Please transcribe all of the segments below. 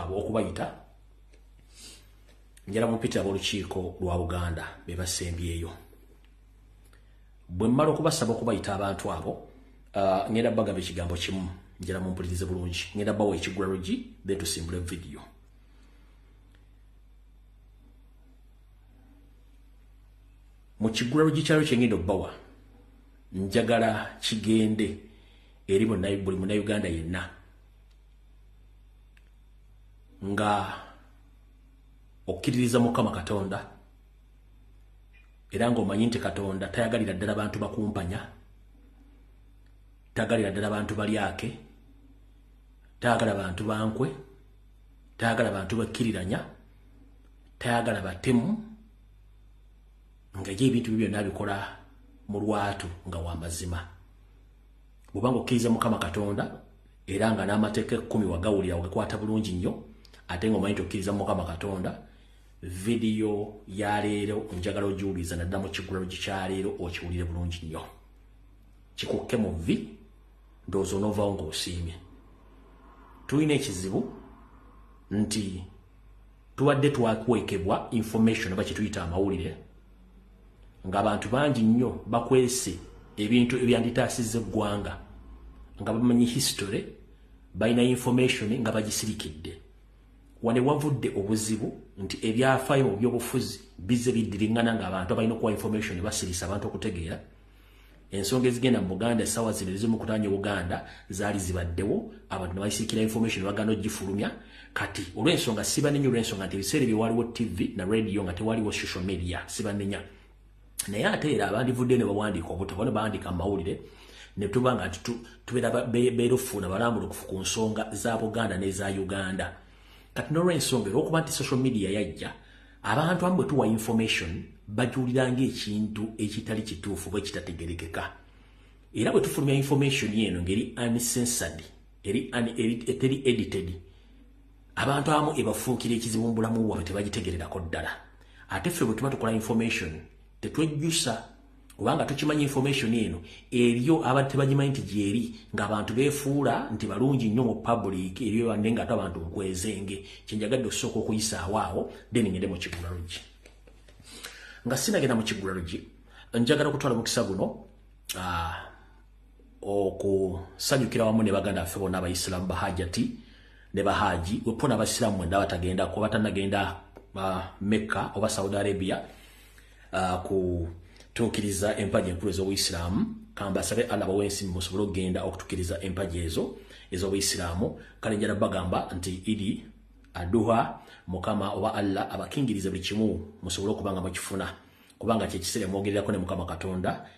abo okubayita njala mupita ab'olukiiko lwa Buganda be basembyeyo bwe mmala okubasaba okubayita abantu abo ngenda bagamba ekigambo kimu njala mumpulirize bulungi ngenda bawa ekigulalugi then tusimbule video mu kigulalugi kyalo kyengenda okubawa njagala kigende eri buli munnayuganda yenna nga okkiririza Mukama Katonda era ng'omanyi nti Katonda tayagalira ddala bantu bakumpanya, tayagalira ddala bantu balyake, tayagala bantu bankwe, tayagala bantu bakkiriranya, tayagala batemu, nga ye ebintu byonna bikola mu lwatu nga wa mazima. Bw'obanga okkiriza Mukama Katonda era nga n'amateeka 10 wagawulira ogakwata bulungi nnyo ate ng'omanyi nti okkiriza Mukama Katonda, video ya leero njagala ogiwuliriza naddala mu kigulalugi kya leero okiwulire bulungi nnyo. Kikukke mu vi ndowooza onoovaawo ng'osiimye. Tulina ekizibu nti tubadde twakwekebwa information oba kyetuyita amawulire ng'abantu bangi nnyo bakwese ebintu ebyanditaasizza eggwanga nga bamanyi history, balina information nga bagisirikidde. Wane wavudde obuzibu nti ebyafaayo mu byobufuzi bizze biddiringana ng'abantu abalina okuwa information basirisa abantu okutegeera. Ensonga ezigenda mu Buganda essaawa zino ezimu kutanya Buganda zaali zibaddewo, abantu ne bayisiikira information bagana ogifulumya. Kati olw'ensonga sibanenya olw'ensonga nti ebiseera bye waliwo TV na radio nga tewaliwo social media sibanenya. Naye ate era abandivudde ne bawandiika obutabo ne bawandiika amawulire ne tuba nga tubeera beerufuuna balambulukufu ku nsonga za Buganda n'eza Uganda. Kati n'olw'ensonga olw'okuba nti social media yajja, abantu amu bwe tuwa information bagiwuliranga ekintu ekitali kituufu bwe kitategerekeka. Era bwe tufulumya information eno ngeri uncensored, eteri edited, abantu amu ebafuukira ekizibu mu bulamu bwabwe tebagitegererako ddala. Ate ffe bwe tuba tukola information tetwejjusa kubanga tukimanyi information eno eriyo abadde tebagimanyi nti gyeri ng'abantu beefuula nti balungi nnyo mu public eriyo wadde ng'ate abantu nkwezenge. Kyenjagadde okusooka okuyisaawo awo then ngende mu kigulalugi. Nga sinagenda mu kigulalugi njagala okutwala mukisa guno okusanyukira wamu ne baganda baffe bonna abayisiraamu bahajati ne bahaji wepona abasiraamu mwenda batagendako batanagenda Mecca oba Saudi Arabia kutuukiriza empagi enkulu ez'Obuyisiraamu. Kambasabe Allah bawensi musobole okugenda okutuukiriza empagi ezo ez'Obuyisiraamu. Kale njala bagamba nti Idi Aduha Mukama oba Allah abakingirize buli kimu musobole okubanga mukifuna kubanga kye kiseera mwogererako ne Mukama Katonda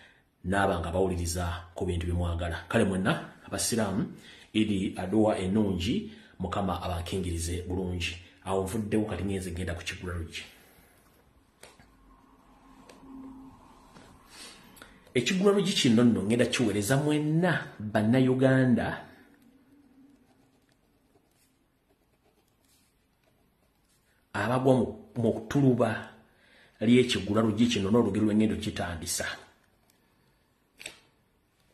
n'abanga bawuliriza ku bintu bimwagala. Kale mwenna abasiraamu Idi Aduha ennungi Mukama abakingirize bulungi. Awo nvuddewo kati ngenze genda ku kigulalugi. Ekigulalugi kino nno ngenda kiweereza mwenna bannayuganda abagwa mu ttuluba ly'ekigulalugi kino n'olugero lw'engendo kitandisa.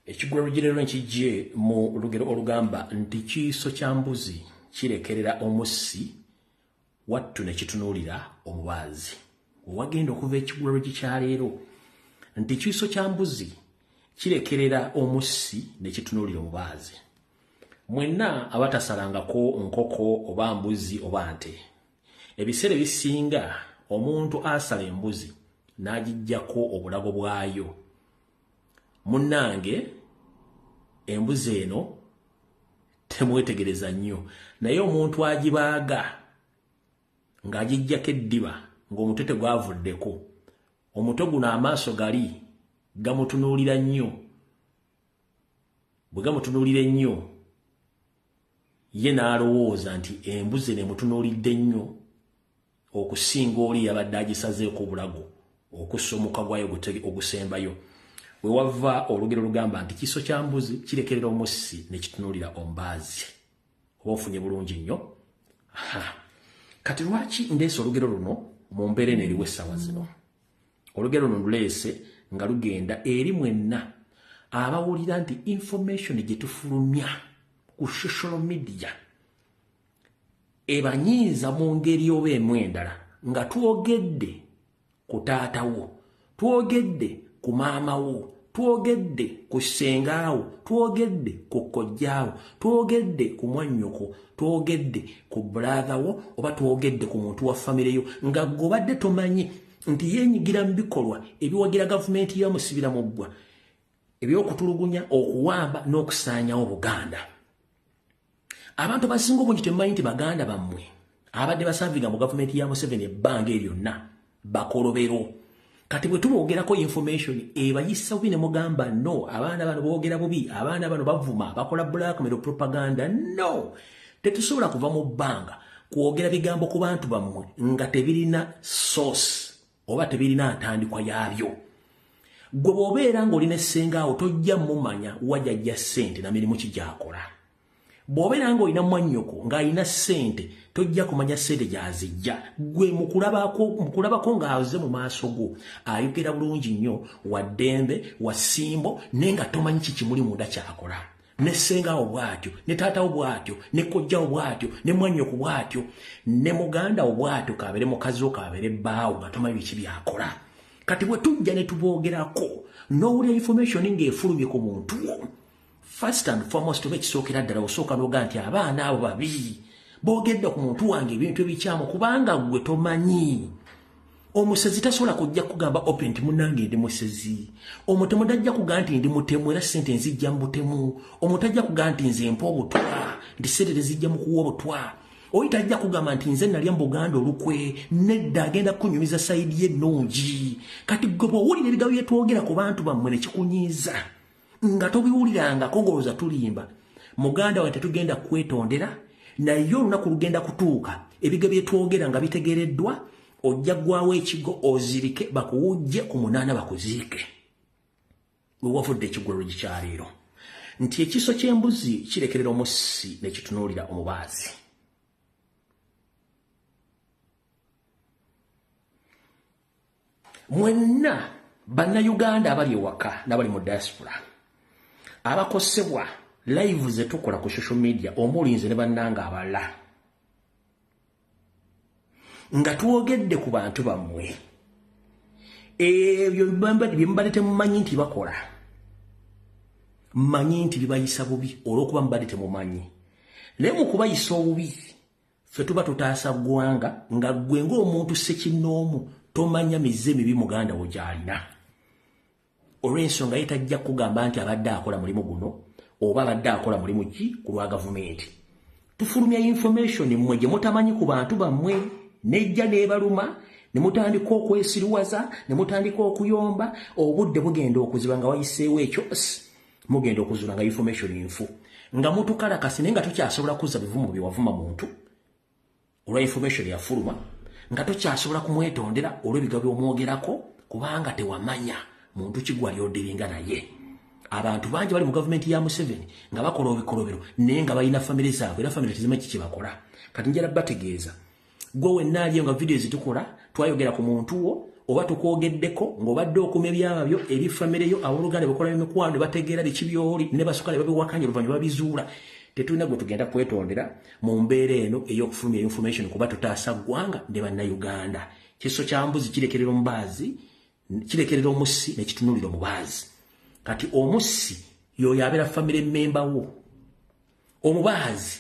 Ekigulalugi leero nkijje mu lugero olugamba nti kiiso kya mbuzi kirekerera omussi wattu ne kitunuulira omubaazi. Wagenda okuva ekigulalugi kya leero nti kiiso kya mbuzi kirekerera omussi ne kitunuulira omubaazi. Mwenna abatasalangako nkoko oba mbuzi oba nte, ebiseera ebisinga omuntu asala embuzi n'agijjako obulago bwayo. Munnange embuzi eno temwetegereza nnyo, naye omuntu agibaaga ng'agijjako eddiba ng'omutwe tegwavuddeko, omutwe guno amaaso gali gamutunuulira nnyo. Bwe gamutunuulira ennyo ye n'alowooza nti embuzi eno emutunuulidde nnyo okusinga oli yabadde agisazeeko obulago okussa omukka gwayo ogusembayo. We wava olugero lugamba nti kiiso kya mbuzi kirekerera omussi ne kitunuulira omubaazi. Oba ofunye bulungi nnyo. Kati lwaki ndeese olugero luno mu mbeera eno eriwo essaawa zino? Olugero luno nduleese nga lugenda eri mwenna abawulira nti information gye tufulumya ku social media ebanyiiza mu ngeri oba emu endala nga twogedde ku taatawo, twogedde ku maamawo, twogedde ku ssengaawo, twogedde ku kkojjaawo, twogedde ku mwannyoko, twogedde ku bulaagawo oba twogedde ku muntu wa famire yo nga gobadde tomanyi nti yeenyigira mu bikolwa ebiwagira gavumenti yamusibira mu ggwa eby'okutulugunya, okuwamba n'okusaanyawo Buganda. Abantu basinga obungi temumanyi nti baganda bammwe abadde basavinga mu gavumenti ya Museveni ebbanga eryonna bakolobero. Kati bwe tubogerako information ebayisa bubi ne mugamba no, abaana bano boogera bubi, abaana bano bavuma, bakola blackmail propaganda. No, tetusobola kuva mu bbanga kwogera bigambo ku bantu bammwe nga tebirina source oba tebirina ntandikwa yabyo. Gwe bw'obeera ng'olina essengaawo tojja mumanya wajjajja ssente na mirimu ki gy'akola. Bw'obeera ng'olina mwannyoko ng'alina ssente tojja kumanya ssente gy'azijja. Gwe mukulabako ng'aze mu maaso go ayogera bulungi nnyo wa ddembe wa ssimbo naye nga tomanyi kikimuli munda ky'akola. Ne ssengaawo bw'atyo, ne taatawo bw'atyo, ne kkojjawo bw'atyo, ne mwannyoko bw'atyo, ne mugandawo bw'atyo, kabeere mukazi wo kabeere bbaawo nga tomanyi biki by'akola. Kati bwe tujja ne tuboogerako n'owulira information ng'efulumye ku muntu wo, first and foremost oba ekisookera ddala osooka n'oga nti abaana abo babi boogedde ku muntu wange ebintu ebikyamu kubanga gwe tomanyi. Omusezi tasobola kujja kugamba open nti munnange ndi musezi. Omutemu tajja kugamba nti ndi mutemu era ssente nzijja mu butemu. Omuntu ajja kugamba nti nze mpa obutwa nti ssente tezijja mu kuwa obutwa. Oyi tajja kugamba nti nze nalya mu Buganda olukwe nedda agenda kunyumiza sayidi y'ennungi. Kati gwe bw'owulira ebigambo bye twogera ku bantu bammwe ne kikunyiiza nga tobiwulirangako ng'olowooza tulimba, muganda we tetugenda kwetondera, naye olunaku lugenda kutuuka ebigambo bye twogera nga bitegereddwa, ojja ggwawo ekigo ozirike bakuwujje ku munaana bakuziike. We wavudde ekiggwero gikyaleero nti ekiso ky'embuzi kirekerera omussi ne kitunuulira omubaazi. Mwenna bannayuganda abali ewaka n'abali mu diaspora abakosebwa live ze tukola ku social media omulinze ne bannanga abalala nga twogedde ku bantu bammwe ebyo bye mubadde temumanyi nti bakola, mmanyi nti bibayisa bubi olw'okuba mubadde temumanyi. Naye mu kubayisa obubi ffe tuba tutaasa ggwanga nga ggwe ng'omuntu ssekinnoomu tomanya mize mibi muganda wo gy'alina. Olw'ensonga ye tajja kugamba nti abadde akola mulimu guno oba abadde akola mulimu ki ku lwa gavumenti. Tufulumya information mmwe gye mutamanyi ku bantu bammwe nejja n'ebaluma ne mutandika okwesiriwaza ne mutandika okuyomba, obudde bugenda okuziba nga wayiseewo ekyosi mugenda okuzuula nga information nfu nga mutukalakasi naye nga tokyasobola kuzza bivumu bye wavuma muntu olwa information yafuluma, nga tokyasobola kumwetondera olw'ebigambo by'omwogerako kubanga tewamanya muntu ki gwali odiringa naye. Abantu bangi bali mu gavumenti ya Museveni nga bakola obikolobero naye nga balina famire zaabwe era famire tezimanyi kiki bakola. Kati njala bategeeza gwe wenna aliyo nga video zitukola twayogera ku muntu wo oba tukwogeddeko ng'obadde okuma ebyabyo eri famire yo abooluganda bakola emikwano bategeera biki by'oli ne basukala babiwakanya oluvannyuma babizuula. Tetulina gwe tugenda kwetondera mu mbeera eno ey'okufulumya information kuba tutaasa ggwanga ne bannayuganda. Kiso kya mbuzi kirekerera omubaazi, kirekerera omussi ne kitunuulira omubaazi. Kati omussi y'oyo abeera famire memba wo, omubaazi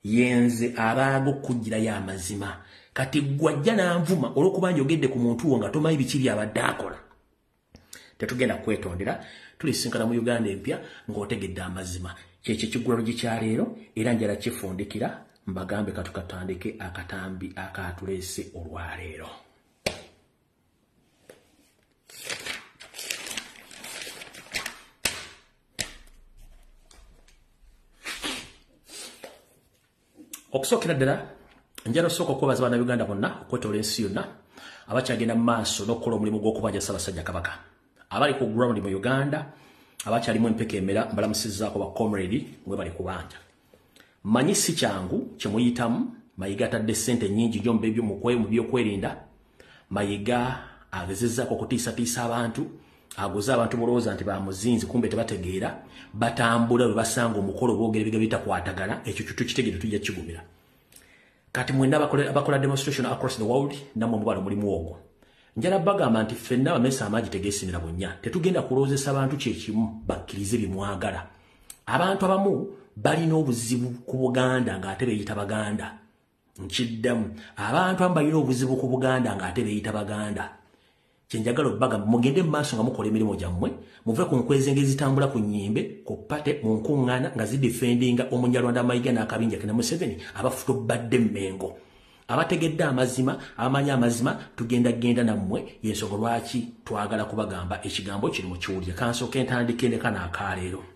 yenze abaaga okugirayo amazima. Kati gwajja n'anvuma olw'okuba njogedde ku muntu wo nga tomanyi biki byabadde akola. Tetugenda kwetondera, tulisinkana mu Uganda empya ng'otegedde amazima. Kyekyo ekiggwero gikyaleero era njala kifundikira mbagambe katukatandike akatambi akatuleese olwaleero. Okusookera ddala njala osooka okwebaza bannayuganda bonna okwetoola ensi yonna abakyagenda mu maaso n'okukola omulimu gw'okubanja Ssaabasajja Kabaka, abali ku ground mu Uganda abakyalimu empeka emera mbalamusizzaako ba comrade mwe bali kubanja. Manyi si kyangu kye muyitamu. Mayiga atadde ssente nnyingi nnyo mu byokwerinda. Mayiga agezezzaako okutiisatiisa abantu, aguza abantu bolowooza nti bamuzinzi kumbe tebategeera, batambula bwe basanga omukolo boogera ebigambo bitakwatagana. Ekyo tukitegeere tujja kigumira. kati mwenda abakola demonstration across the world namwe mubala mulimu ogwo njala bagamba nti ffenna abamesa amaji tegeesimira bunnya tetugenda kuloozesa abantu kyekimu bakkirize bimwagala abantu abamu balina obuzibu ku Buganda ng'ate beeyita Baganda nkiddamu abantu abamu balina obuzibu ku Buganda ng'ate beeyita Baganda kyenjagala obbagamba mugende mu maaso nga mukola emirimu gyammwe muve ku nkwezi ng'ezitambula ku nnyimbe ku ppate mu nkuŋŋaana nga zidefendinga Omunyarwanda Mayiga n'akabinja ke na Museveni abafutobadde Mmengo abategedde amazima amanyi amazima tugenda nammwe y'ensonga lwaki twagala kubagamba ekigambo kiri mu kiwulire kansooke ntandike ne kana akaleero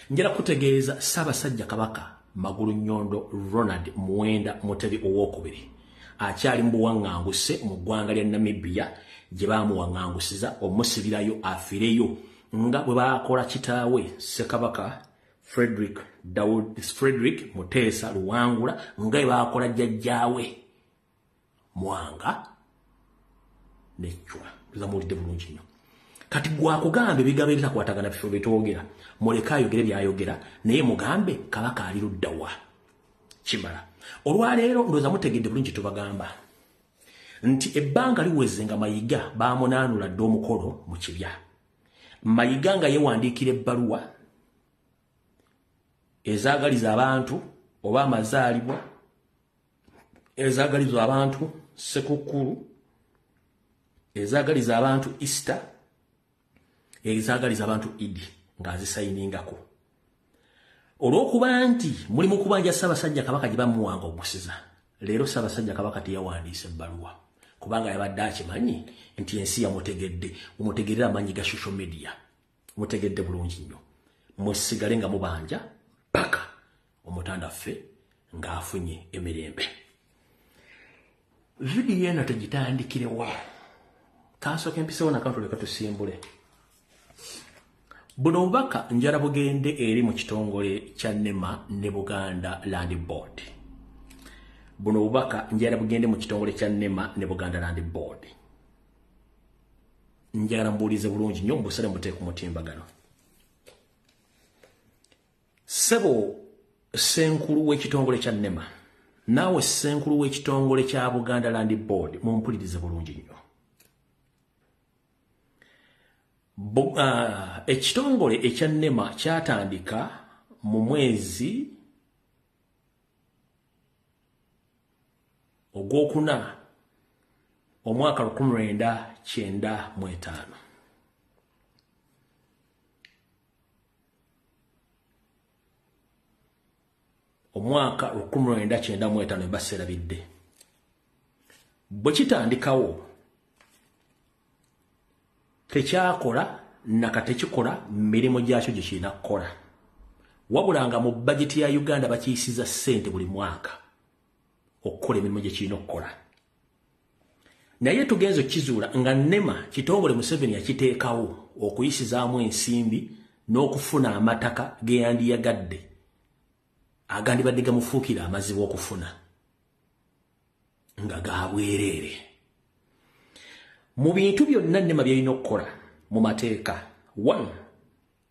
njala kutegeeza Ssaabasajja Kabaka Magulu Nnyondo Ronald Muwenda Mutebi owookubiri akyali mu buwaŋŋanguse mu ggwanga lya Namibia gye baamuwaŋŋangusiza omusibirayo afireyo nga bwe baakola kitaawe Ssekabaka Frederick Muteesa Luwangula nga bwe baakola jjajjaawe Mwanga ne Chwa tuzamuwulidde bulungi nnyo kati gwakugamba ebigabo ebitakwatagana bifo byetwogera muleke ayogere byayogera naye mugambe Kabaka ali ludda wa kimala olwaleero ndowooza mutegedde bulungi tubagamba nti ebbanga liweze nga Mayiga baamunaanula dde omukolo mu kibya Mayiga nga yeewandiikira ebbaluwa ezaagaliza abantu oba amazaalibwa ezaagaliza abantu Ssekukkulu ezaagaliza abantu Easter ezaagaliza abantu Idi ng'azisayiningako olw'okuba nti muli mu kubanja Ssaabasajja Kabaka gye bamuwanga ogusiza leero Ssaabasajja Kabaka teyawandiisa ebbaluwa kubanga yabadde akimanyi nti ensi yamutegedde mumutegerera amanyi ga social media mutegedde bulungi nnyo musigale nga mubanja paka omutandaffe ng'afunye emirembe vidiyo eno tegitandikirewa kansooka empisewo nakantu leka tusimbule buno obubaka njala bugende eri mu kitongole kya NEMA ne Buganda Land Board buno obubaka njala bugende mu kitongole kya NEMA ne Buganda Land Board njala mbuulize bulungi nnyo mbusale muteeku mutimbagano Sebo Senkulu w'ekitongole kya NEMA naawe Senkulu w'ekitongole kya Buganda Land Board mumpulirize bulungi nnyo ekitongole ekya NEMA kyatandika mu mwezi ogwokuna omwaka 1995 omwaka 1995 ebaserabidde bwe kitandikawo tekyakola nakatekikola mirimu gyakyo gye kirina kukola wabula nga mu bajeti ya Uganda bakiyisiza ssente buli mwaka okukola emirimu gye kirina okukola naye tugenze kizuula nga NEMA kitongole Museveni yakiteekawo okuyisizaamu ensimbi n'okufuna amataka ge yandiyagadde agandibadde gamufuukira amazibu okufuna nga gaabwereere mu bintu byonna NEMA byalina okukola mu mateeka 1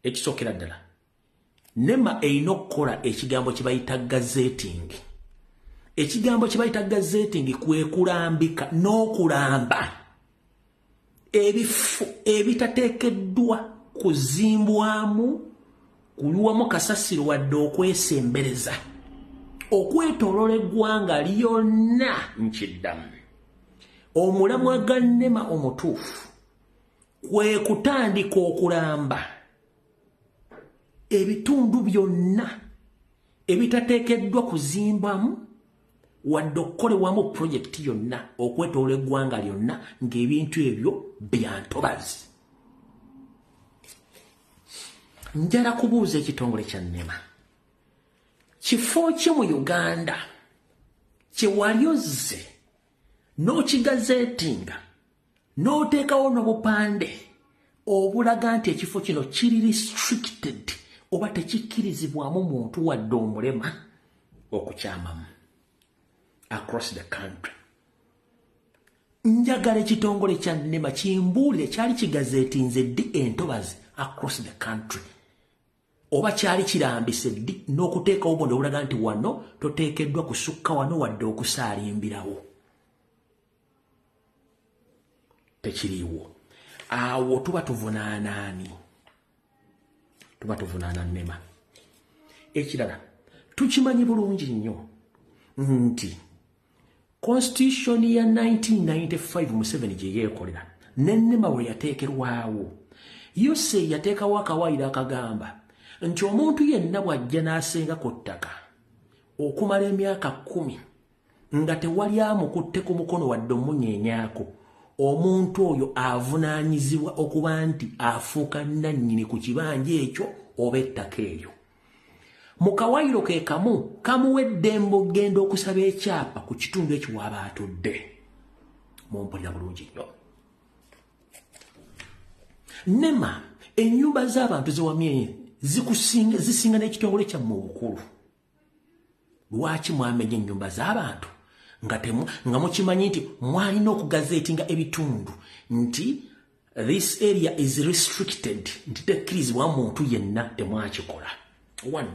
ekisookera ddala NEMA erina okukola ekigambo kye bayita gazetting ekigambo kye bayita gazetting kwe kulambika n'okulamba ebifo ebitateekeddwa kuzimbwamu kuliwamu kasasiro wadde okwesembereza okwetooloola eggwanga lyonna nkiddamu omulamwa ga NEMA omutuufu kwe kutandika okulamba ebitundu byonna ebitateekeddwa kuzimbamu wadde okukolebwamu pulojekiti yonna okwetoola eggwanga lyonna ng'ebintu ebyo bya ntobazi njala kubuuza ekitongole kya NEMA kifo ki mu Uganda kye wali ozze n'okigazeetinga n'oteekawo n'obupande obulaga nti ekifo kino kiri restricted oba tekikkirizibwamu muntu wadde omulema okukyamamu across the country njagala ekitongole kya NEMA kimbuulire kyali kigazeetinze ddi entobazi across the country oba kyali kirambise ddi n'okuteekawo obubonde obulaga nti wano toteekeddwa kusukka wano wadde okusaalimbirawo. Tekiriiwo. Awo tuba tuvunaana ani? Tuba tuvunaana NEMA. Ekirala, tukimanyi bulungi nnyo nti Constitution ya 1995 Museveni gye yeekolera ne NEMA we yateekerwawo, yose yateekawo akawaayiro akagamba nti omuntu yenna bw'ajja n'asenga ku ttaka okumala emyaka 10 nga tewali amukutte ku mukono wadde omunyeenyaako, omuntu oyo avunaanyizibwa okuba nti afuuka nannyini ku kibanja ekyo oba ettaka eryo. Mu kawaayiro ke kamu kamuwa eddembe okugenda okusaba ekyapa ku kitundu ekyo waba atudde. Mumpulira bulungi nnyo. NEMA ennyumba z'abantu zewamye zisinga n'ekitongole kyammwe obukulu. Lwaki mwamenya ennyumba z'abantu nga mukimanyi nti mwalina okugazeetinga ebitundu nti this area is restricted, nti tekkirizibwa muntu yenna temwakikola? One,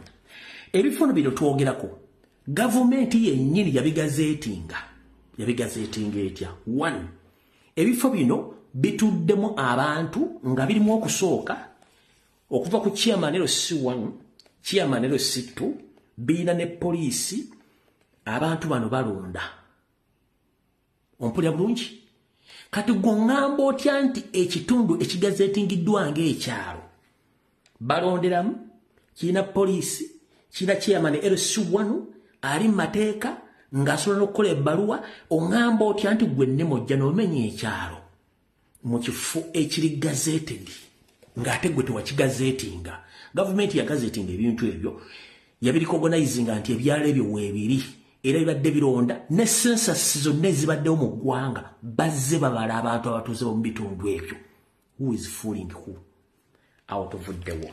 ebifono bino twogerako gavumenti yennyini yabigazeetinga etya? One, ebifo bino bituddemu abantu nga birimu okusooka okuva ku chairman LC1 chairman LC2 birina ne poliisi. Abantu bano balonda. Ompulira bulungi? Kati gongamba otya nti ekitundu ekigazeetingiddwa ng'ekyalo balonderamu kirina poliisi, kirina chairman LC1 ali mu mateeka ng'asobola n'okukola ebbaluwa, ongamba otya nti gwe NEMA ojja n'omenya ekyalo mu kifo ekiri gazeeted ng'ate gwe tewakigazeetinga? Gavumenti yagazeetinga ebintu ebyo, yabirikogonizinga nti ebyalo ebyo weebiri era bibadde bironda ne census zonna ezibaddewo mu ggwanga bazze babala abantu abatuuze mu bitundu ebyo. Who is fooling who? Awo tuvuddewo.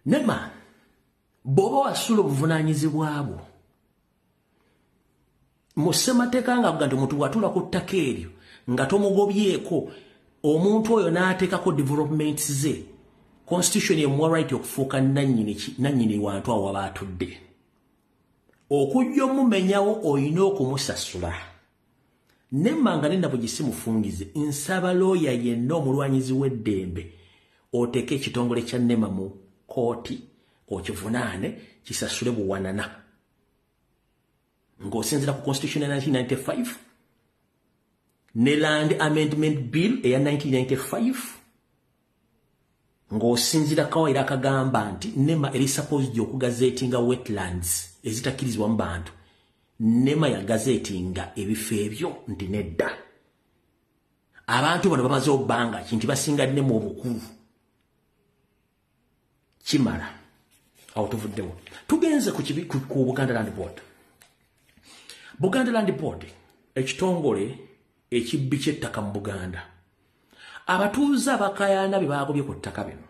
NEMA bw'oba wasula obuvunaanyizibwa bwo mu ssemateeka nga kuga nti omuntu bw'atuula ku ttaka eryo nga tomugobyeko, omuntu oyo n'ateekako developments ze, Constitution emuwa right okufuuka nannyini wantu awo waba atudde. Okujja omumenyawo olina okumusasula. NEMA nga nenda bwe gisimufungize, nsaba looya yenna omulwanyizi w'eddembe oteeke ekitongole kya NEMA mu kooti okivunaane kisasule buwanana ng'osinzira ku Constitution ya 1995 ne Land Amendment Bill eya 1995 ng'osinzira kawaayiro akagamba nti NEMA eri supposed okugazeetinga wetlands ezitakkirizibwa mu bantu. NEMA yagazeetinga ebifo ebyo nti nedda. Abantu bano bamaze obbanga kinti basinga NEMA obukulu. Kimala. Awo tuvuddewo. Tugenze ku Buganda Land Board. Buganda Land Board ekitongole ekibbi ky'ettaka mu Buganda. Abatuuze abakayaana be baagobye ku ttaka bino.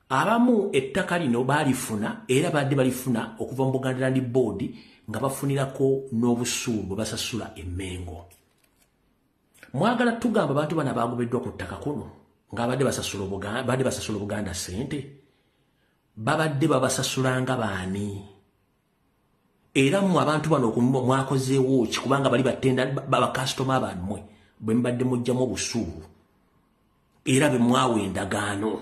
Abamu ettaka lino baalifuna era badde balifuna okuva mu Buganda Land Board nga bafunirako n'obusuulu basasula emmengo. Mwagala tugamba abantu bana baagobeddwa ku ttaka kuno nga badde basasula Buganda ssente, babadde babasasulanga baani? Era mu abantu bano mwakozeewo ki kubanga bali batenda bakasitoma bammwe bwe mbadde mujjamu obusuulu era be mwawa endagaano.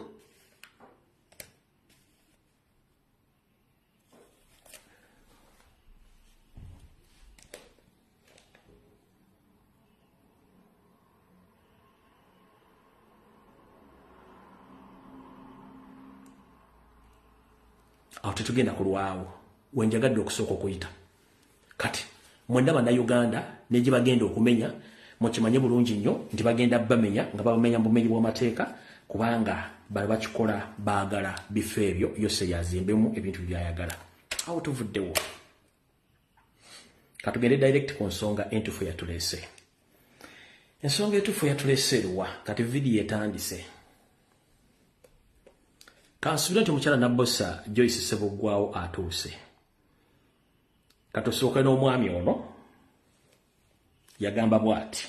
Awo tetugenda kulwawo wenjagadde okusooka okuyita. Kati mwenda bannayuganda ne gye bagenda okumenya mukimanye bulungi nnyo nti bagenda bamenya nga babamenya mu bumenyi bw'amateeka kubanga bali bakikola baagala bifo ebyo yose yazimbemu ebintu byayagala. Awo tuvuddewo. Katugende direct ku nsonga entuufu yatuleese. Ensonga entuufu yatuleese eruwa kati vidiyo etandise. Kansubira nti omukyala Nabbosa Joyce Ssebuggwawo atuuse. Katusooke n'omwami ono yagamba bw'ati.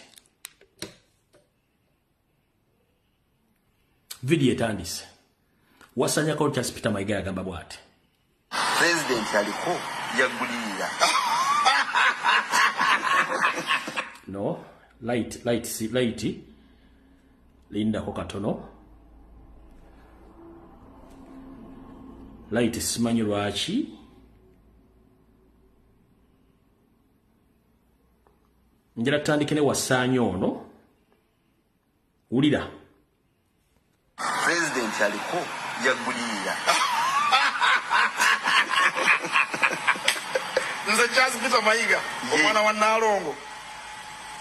video etandise wasanyako Charles Peter Mayiga yagamba bwati president aliko yagulira no light linda ko katono light simanyi lwaki njira tandikene wasanya ono ulira president aliko yagulira nze Charles Peter Mayiga omwana wa Nalongo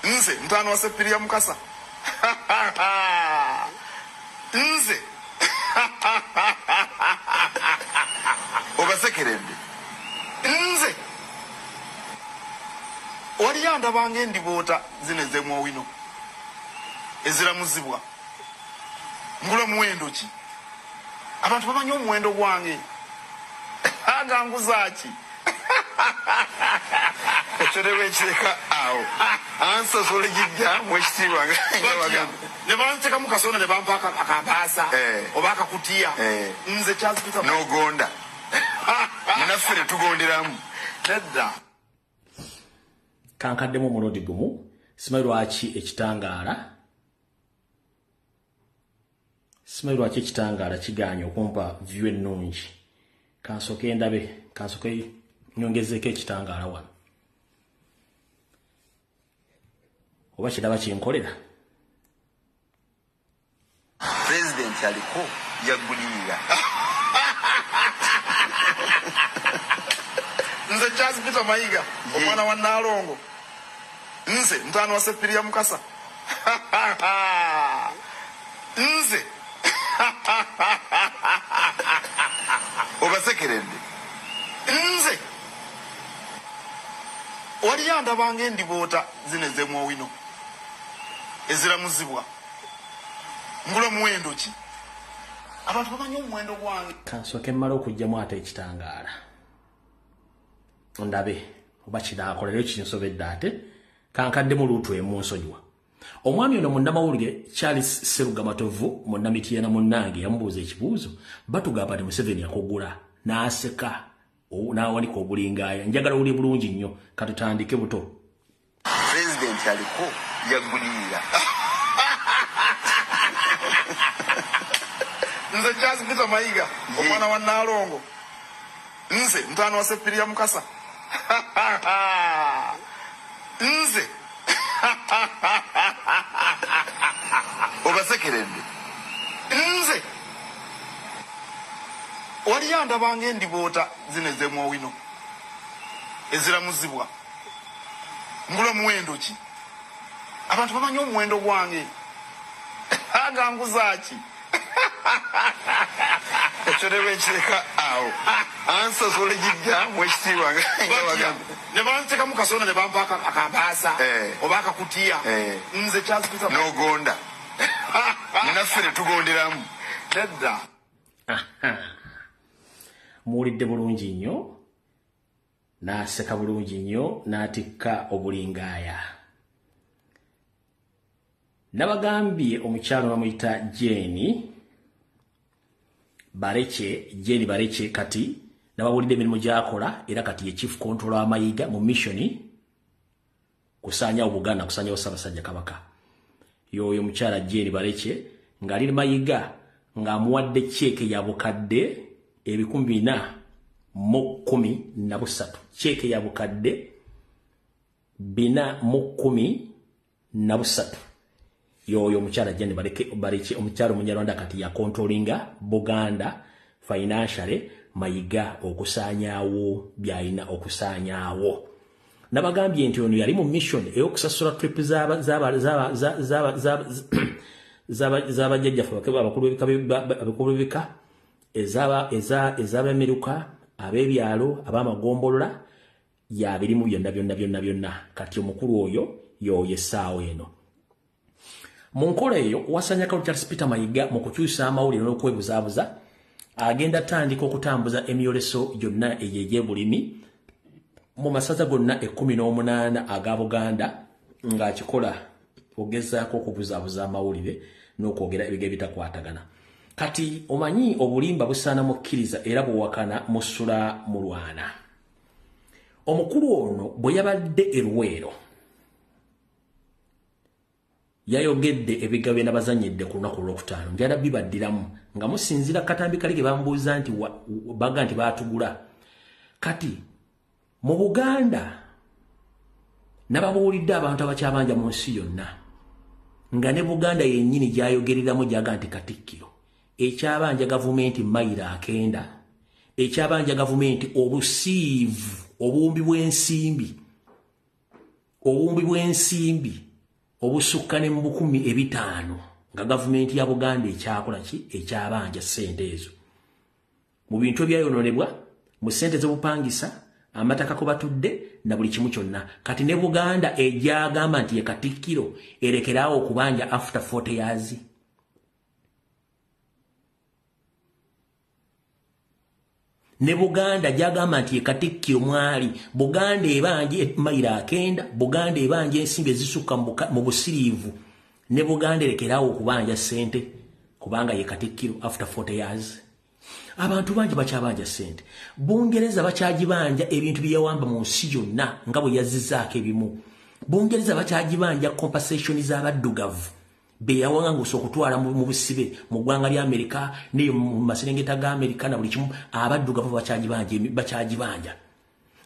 nze mtano wa Sepiria Mukasa nze obasekerende nze waliyanda bange ndiboota zineze mwowino eziramuzibwa ngula muwendo ki abantu bamanyi omuwendo gwange aganguzaki ekyolebwa ekireka awo ansasole gijja mwekitiibwa ne bantekamu kasonda ne bampa akabaasa oba akakutiya nze Charles Peter n'ogonda munaffe ne tugonderamu nedda kankaddemu omulundi gumu simanyi lwaki ekitangaala kiganye okumpa view ennungi kansoke ndabe kansoke nyongezeeko ekitangaala wano oba kiraba kinkolera president aliko yagulira nze Charles Peter Mayiga omwana wa Nalongo nze mtano wa Sepiria Mukasa nze obasekerende nze waliyanda bange ndiboota zineze mwowino eziramuzibwa ngula muwendo ki abantu bamanyi omuwendo gwange kansoke mmala okugjamu ate ekitangaala ndabe oba kiraakolera kinsobedde ate kankaddemu luutu emunsonyiwa omwami ono munnamawulire Charles Serugamatovu munnamitiana munnange yamubuuza ekibuuzo batugamba nti Museveni akugula n'aseka n'awanika obulingaya njagala uli bulungi nnyo katutandike buto president aliko yagulira nze Charles Peter Mayiga omwana wa Nalongo nze mtano wa Sepiria Mukasa nze obasekerende nze waliyanda bange ndiboota zineze mwowino eziramuzibwa ngula muwendo ki abantu bamanyi omuwendo gwange aganguzaki ekyolebwa ekireka awo ansasole gijja mwekitiibwa ne bantekamu kasonda ne bampa akabaasa oba akakutiya nze Charles Peter n'ogonda munaffe ne tugonderamu nedda muwulidde bulungi nnyo n'aseka bulungi nnyo n'atikka obulingaya nabagambye omukyalo bamuyita Jane Bareke kati nabawulidde emirimu gy'akola era kati ye chief controller wa Mayiga mu mission kusaanyawo Buganda kusaanyawo Ssaabasajja Kabaka yoyo mukyala Jane Bareke ng'ali Mayiga ng'amuwadde cheeke ya bukadde 413 cheeke ya bukadde 413 yoyo mukyala Jane Bareke omukyalo Munyarwanda kati ya controllinga Buganda financially Mayiga okusaanyawo byalina okusaanyawo nabagambye nti ono yali mu mission ey'okusasula trip z'abajjajjaffe abakulu b'ebika ez'Abameruka ab'ebyalo ab'amagombolola yabirimu byonna kati omukulu oyo yoyo essaawa eno mu nkola eyo wasanyaka Charles Peter Mayiga mu kukyusa amawulire n'okwebuzaabuza agenda tandika okutambuza emyoleso gyonna egy'ebulimi mu masaza gonna 18 aga Buganda ng'akikola ogezaako okubuzaabuza amawulire n'okwogera ebigere bitakwatagana Kati omanyi obulimba busaana mukkiriza era bwowakana musula mulwana. Omukulu ono bwe yabadde e Luweero yayogedde ebigabo n'abazanyidde ku lunaku olwokutaano njala bibaddiramu nga musinzira katambi kali ke bambuuza nti baga nti baatugula. Kati mu Buganda nababuulidde abantu abakyabanja mu nsi yonna nga ne Buganda yennyini gyayogereramu gyaga nti Katikkiro ekyabanja gavumenti mayiro 9 ekyabanja gavumenti obusiivu obumbi bw'ensimbi obusukka ne mu 5,000 nga gavumenti ya Buganda ekyakola ki ekyabanja ssente ezo mu bintu ebyayononebwa mu ssente z'obupangisa amataka ko batudde na buli kimu kyonna. Kati ne Buganda egyagamba nti ye Katikkiro erekeraawo okubanja after 40 years. Ne Buganda gyagamba nti ye Katikkiro mwali Buganda ebanje mayiro 9 Buganda ebanje ensimbi ezisukka mu busiriivu ne Buganda erekeraawo okubanja ssente kubanga ye Katikkiro after 40 years. Abantu bangi bakyabanja ssente. Bungereza bakyagibanja ebintu byewamba mu nsi yonna nga bwe yazizzaako ebimu. Bungereza bakyagibanja compensation z'abaddugavu beyawangusa okutwala mu busibe mu ggwanga lya Amerika ne mu maserengeta ga Amerika na buli kimu abaddugavu bakyagibanja.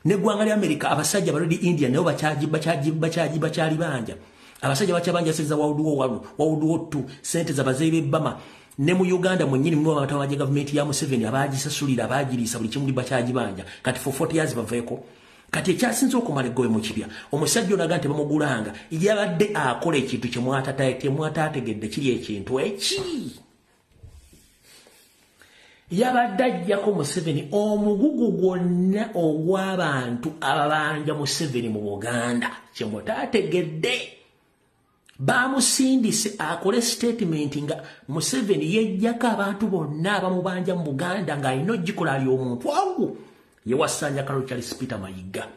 Ne ggwanga lya Amerika abasajja baludi India nabo bakyalibanja. Abasajja bakyabanja seza World War 2 sente z'abazeyi b'Ebama. Ne mu Uganda mwennyini mu abantu gavumenti ya Museveni abagisasulira abagirisa buli kimu bakyagibanja. Kati for 40 years baveeko. Kati ekyasinze okumala eggoye mu kibya omusajja onaga nti bamugulanga yabadde akola ekintu kyemwataategedde kiri ekintu eki yabadde ajjako Museveni omugugu gwonna ogw'abantu ababanja Museveni mu Buganda kyemutaategedde. Bamusindise akole statement nga Museveni yejjako abantu bonna abamubanja mu Buganda ng'alina ogikola ali omuntu wangu yewasanja Kalo Charles Peter Mayiga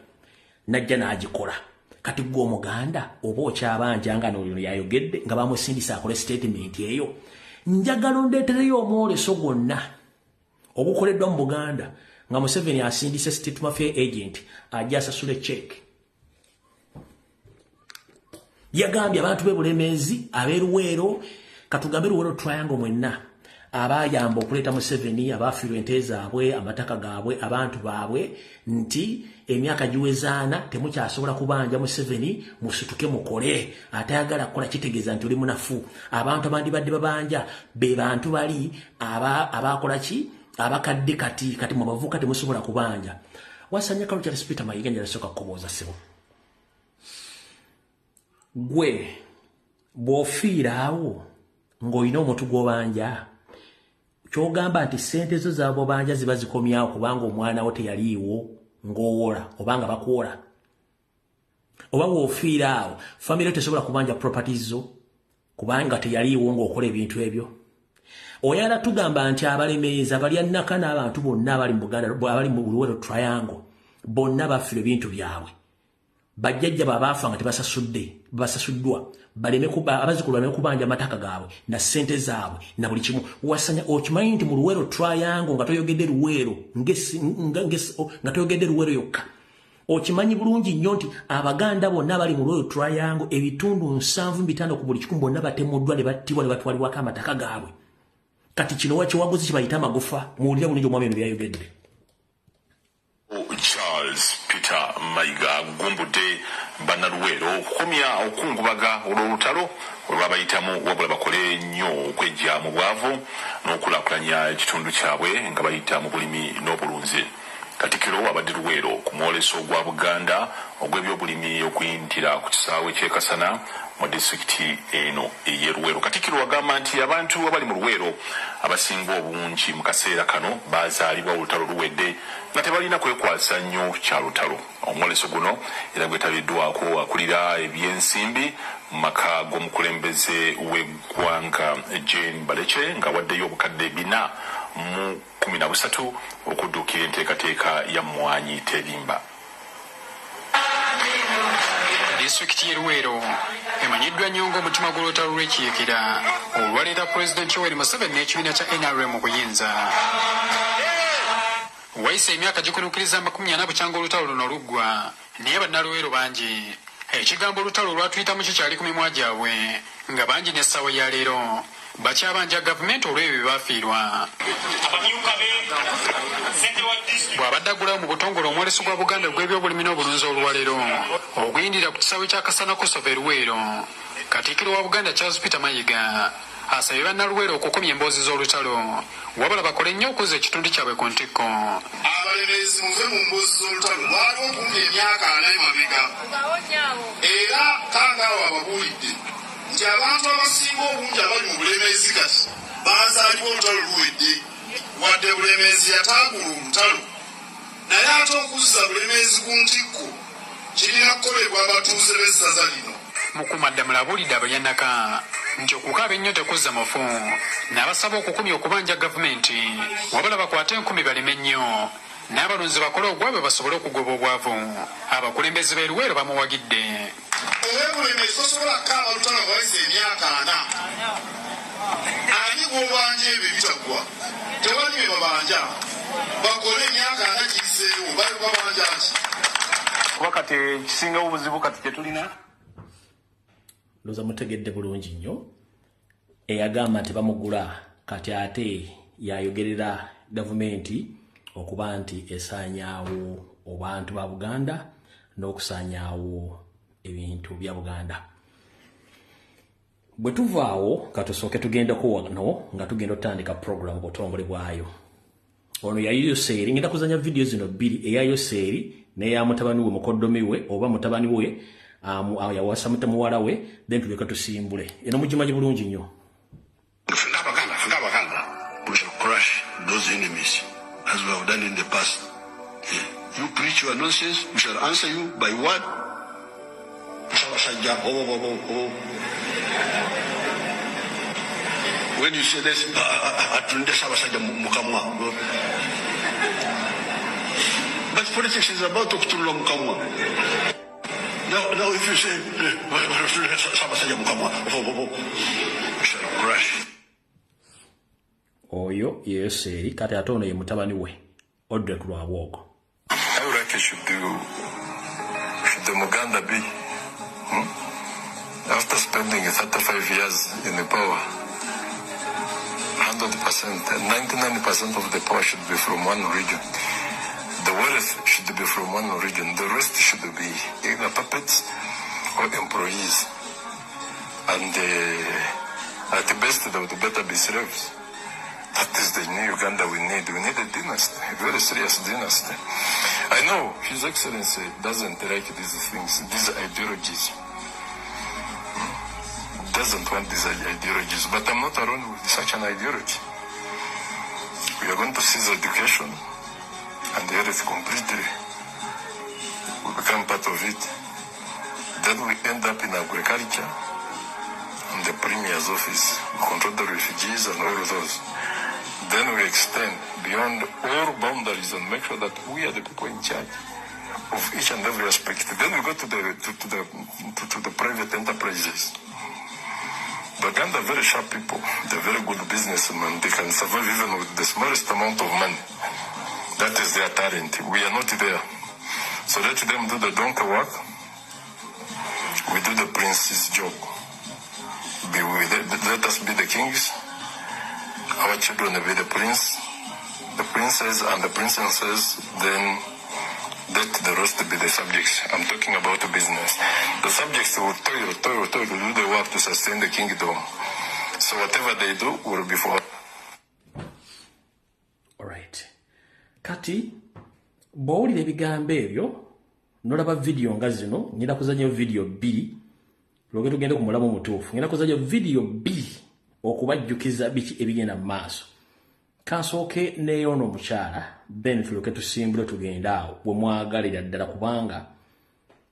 najja n'agikola. Kati gwe Omuganda oba okyabanja nga n'olyo yayogedde nga bamusindise akole statement eyo. Njagala ondeetereyo omwoleso gwonna ogukoleddwa mu Buganda nga Museveni asindise State Mafia Agent ajja asasule check. Yagambye abantu b'ebulemeezi ab'eruweero katugambe Luweero Triangle mwenna abayamba okuleeta Museveni abafiirwa ente zaabwe amataka gaabwe abantu baabwe nti emyaka giwezaana temukyasobola kubanja Museveni musituke mukole atayagala kukola kitegeeza nti oli munafu. Abantu abandi badde babanja be bantu bali abakola ki abakadde kati mu bavuka temusobola kubanja. Wasanya Kalo Charles Peter Mayiga njalasoka kukobooza ssebo. Gwe bw'ofiiraawo ng'olina omuntu gw'obanja kyogamba nti ssente zo zaabo banja ziba zikomyawo kubanga omwana wo teyaliiwo ng'owola obanga bakwola. Oba bw'ofiiraawo famire tesobola kubanja properties zo kubanga teyaliiwo ng'okola ebintu ebyo. Oyala tugamba nti abalemeeza balya nnaka n'abantu bonna abali mu Buganda abali mu Luweero Triangle bonna bafiirwa ebintu byabwe. Bajjajja babaafa nga basasuddwa abazzukulu baleme kubanja amataka gaabwe na ssente zaabwe na buli kimu. Wasanya okimanyi nti mu Luweero Triangle nga toyogedde Luweero nga toyogedde Luweero yokka okimanyi bulungi nnyo nti Abaganda bonna abali mu Luweero Triangle ebitundu 7.5 ku buli 100 bonna batemuddwa ne battibwa ne batwalibwako amataka gaabwe. Kati kino wakiwaguzi kibayita amagufa muwulira bulungi omwami bino byayogedde. Charles Peter Mayiga gumbudde bannaluweero okukomya okungubaga olw'olutalo olwabayitamu wabula bakole nnyo okwejja mu bwavu n'okulaakulanya ekitundu kyabwe nga bayita mu bulimi n'obulunzi. Katikkiro abadde Luweero ku mwoleso gwa Buganda ogw'ebyobulimi okuyintira ku kisaawe ky'e Kasana mu disitulikiti eno ey'e Luweero. Katikkiro agamba nti abantu abali mu Luweero abasinga obungi mu kaseera kano baazaalibwa olutalo luwedde nga tebalina kwekwasa nnyo kya lutalo. Omwoleso guno era gwetabiddwako akulira ebyensimbi mu maka g'omukulembeze w'eggwanga Jane Baleche nga waddeyo obukadde 413 okudduukira enteekateeka ya Mmwanyi Terimba. disitulikiti y'e Luweero emanyiddwa nnyo ng'omutima gw'olutalo lw'ekiyeekera olwaleeta pulezidenti Yoweri Museveni n'ekibiina kya NRM okuyinza. Wayise emyaka gikunuukiriza 40 bukyanga olutalo luno luggwa, naye bannaluweero bangi ekigambo olutalo olwatuyitamu kikyali ku mimwa gyabwe, nga bangi n'essaawa ya leero bakyabanja gavumenti olw'ebyo bye baafiirwa. Bw'abadde aggulawo mu butongole omwoleso gwa Buganda gw'ebyobulimi n'obulunzi olwaleero okuyindira ku kisaawe kya Kasana Kosovo e Luweero, Katikkiro wa Buganda Charles Peter Mayiga asabye bannaluweero okukomya emboozi z'olutalo wabula bakole nnyo okuzza ekitundu kyabwe ku ntikko. Abalemezi muve mu mboozi z'olutalo baaliwo kumpi emyaka 4 emabega, era kangaawo ababuulidde nti abantu abasinga obungi abali mu bulemezi kati baazaalibwa olutalo luwedde, wadde bulemezi yataagula olutalo, naye ate okuzza bulemezi ku ntikko kirina kukolebwa abatuuze b'essaza lino. Mukuumaddamula abuulidde abalyanaka nti okukaaba ennyo tekuzza mufu, n'abasaba okukumya okubanja gavumenti wabula bakwate enkumi baleme nnyo, n'abalunzi bakole ogwabwe basobole okugoba obwavu. Abakulembeze b'e Luweero bamuwagidde. Obulemezi tosobola kukaaba lutalo abayizi emyaka 4. Ani gw'obanja ebyo ebitaggwa? Tewali bye babanja. Bakole emyaka 4 giyiseewo bali babanja ki? Kuba kati ekisingawo obuzibu kati tetulina. Loza mutegedde bulungi nnyo eyagamba nti bamugula kati ate yayogerera gavumenti okuba nti esaanyaawo abantu ba Buganda n'okusaanyaawo ebintu bya Buganda. Bwe tuvaawo katusooke tugendeko wano nga tugenda otandika program butongole bwayo. Ono yayo Yoseeri, ngenda kuzanya video zino 2, eya Yoseeri n'eya mutabani we mukoddomi we oba mutabani we yawasa muwala we, then tuleka tusimbule. Eno mugimanyi bulungi nnyo. We shall crush those enemies as we have done in the past. You preach your nonsense, we shall answer you by what? When you say this, but politics is about to Now if you say, we shall crush. Oyo Yoseeri kati ate ono ye mutabani we Odrek Lwabwogo. How right should the Muganda be? After spending 35 years in the power, 100%, 99% of the power should be from one region. The wealth should be from one region. The rest should be either puppets or employees. And at the best, they would better be slaves. That is the new Uganda we need. We need a dynasty, a very serious dynasty. I know His Excellency doesn't like these things, these ideologies. Doesn't want these ideologies, but I'm not alone with such an ideology. We are going to seize education and the earth completely. We become part of it. Then we end up in agriculture and the Premier's office. We control the refugees and all of those. Then we extend beyond all boundaries and make sure that we are the people in charge of each and every aspect. Then we go to the private enterprises. Uganda are very sharp people. They're very good businessmen. They can survive even with the smallest amount of money. That is their talent. We are not there. So let them do the donkey work. We do the prince's job. Let us be the kings. Our children will be the prince, the princess and the princesses. Then let the rest be the subjects. I'm talking about the business. The subjects will toil to do the work to sustain the kingdom. So whatever they do will be for. Alright. Kati, bw'owulira ebigambo ebyo, n'olaba video nga zino, ngenda kuzannya video 2, lwoge tugende ku mulamu mutuufu. Ngenda kuzannya video 2 okubajjukiza biki ebigenda mu maaso. Kansooke neeyono omukyala, then tuloke tusimbule tugenda awo bwe mwagalira ddala kubanga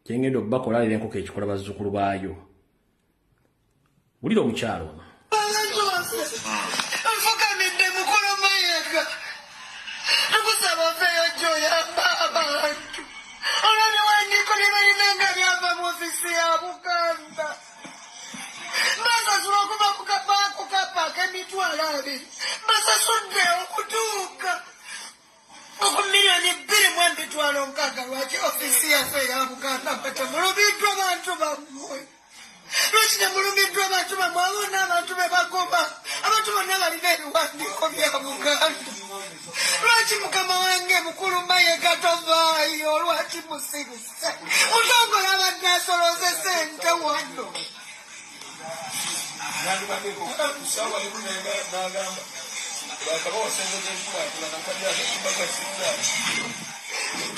kyengenda okubakola alira enkoko ekikola bazzukulu baayo. Wulira omukyala ono. Nfukamidde mukolo mayaga. Nkusaba ofeeyo gy'oyamba abantu. Olwo ne wandiiko lye balina nga lyava mu ofisi yawe. abiri basasudde okutuuka okumiliyoni 2.6 lwaki ofisi yaffe eya Buganda temulumiddwa bantu bammwe lwaki temulumiddwa bantu bammwe abona abantu be bagoma abantu bonna balina ebiwandiiko bya Buganda lwaki mukama wange mukulu Mayiga tovaayo lwaki musirise mutongole abadde asoloze sente wano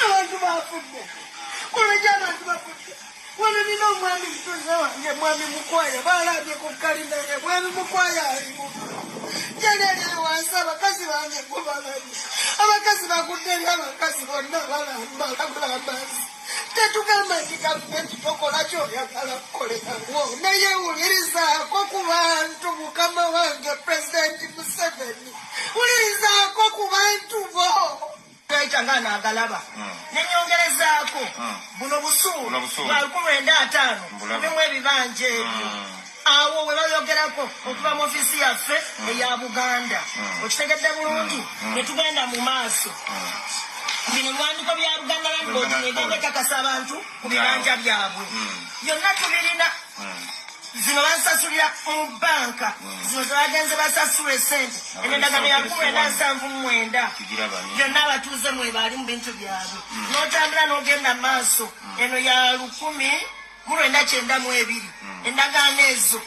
abantu bafudde kuleja abantu bafudde wano nina omwami mutuze wange mwami Mukwaya balabye ku kalindage mwami Mukwaya alimu jalele wansi abakazi bange kubalabye abakazi bakudde eri abakazi bonna balambalabazi tetugamba nti gavumenti tokola kyoyagala kukolerawo naye wulirizaako ku bantu mukama wange pulezidenti Museveni wulirizaako ku bantu bo ekanga nagalaba nenyongerezaako buno busuulu bwa 1950 bimu ebibanja ebyo awo we bayogerako okuva mu ofisi yaffe eya Buganda okitegedde bulungi netugenda mu maaso bino biwandiiko bya Buganda Land Board negenda ekakasa abantu ku bibanja byabwe byonna tubirina zino basasulira mu banka zino zebagenze basasula esente endagaano ya 1979 byonna abatuuze mwe baali mu bintu byabwe n'otambula n'ogenda maaso eno ya 1992 endagaano ezo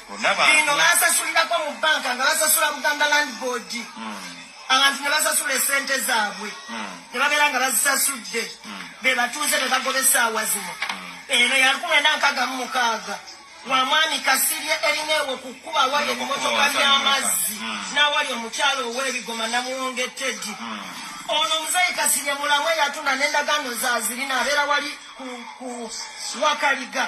bino basasulirako mu banka nga basasula Buganda Land Board abantu ne basasula esente zaabwe ne babeera nga bazisasudde be batuuze be bagoba essaawa zino eno ya 1966 wamwami Kasirye erineewo ku kkuba awali ebimotoka by'amazzi n'awali omukyalo ow'ebigoma namuwongetedi ono omuzeyi Kasirye mulamu eyatunda n'endagaano zaazirina abeera wali ku Wakaliga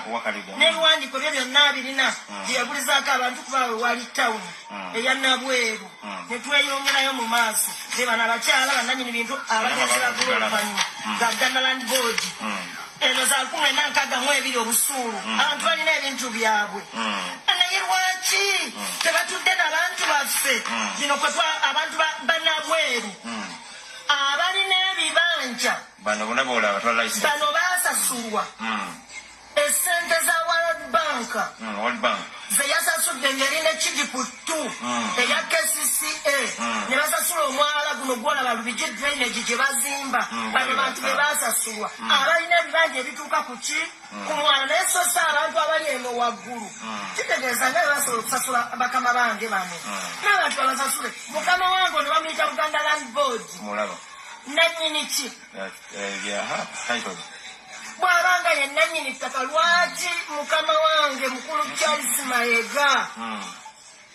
n'ebiwandiiko bye byonna abirina byeyagulizaako abantu kuba we wali tawuni eya Nabweru ne tweyongerayo mu maaso be bano abakyala bannannyini bintu abagenzi bagula oluvannyuma ga Buganda Land Board eno za 1962 obusuulu abantu balina ebintu byabwe naye lwaki tebatudde n'abantu baffe bino abantu Banabweru abalina ebibanja bano basasulwa esente za World Bank zeyasasudde ng'erina Kijiputu eya KCCA ne basasula omwala guno gwolaba Lubigi drainage gye bazimba bano bantu be basasulwa abalina ebibanja ebituuka ku mwala naye so si abantu abali eno waggulu kitegeeza nga basobola okusasula bakama bange bano n'abantu babasasule mukama wange ono bamuyita Buganda Land Board nannyini ki bw'abanga ye nannyini ttaka lwaki mukama wange mukulu Charles Mayiga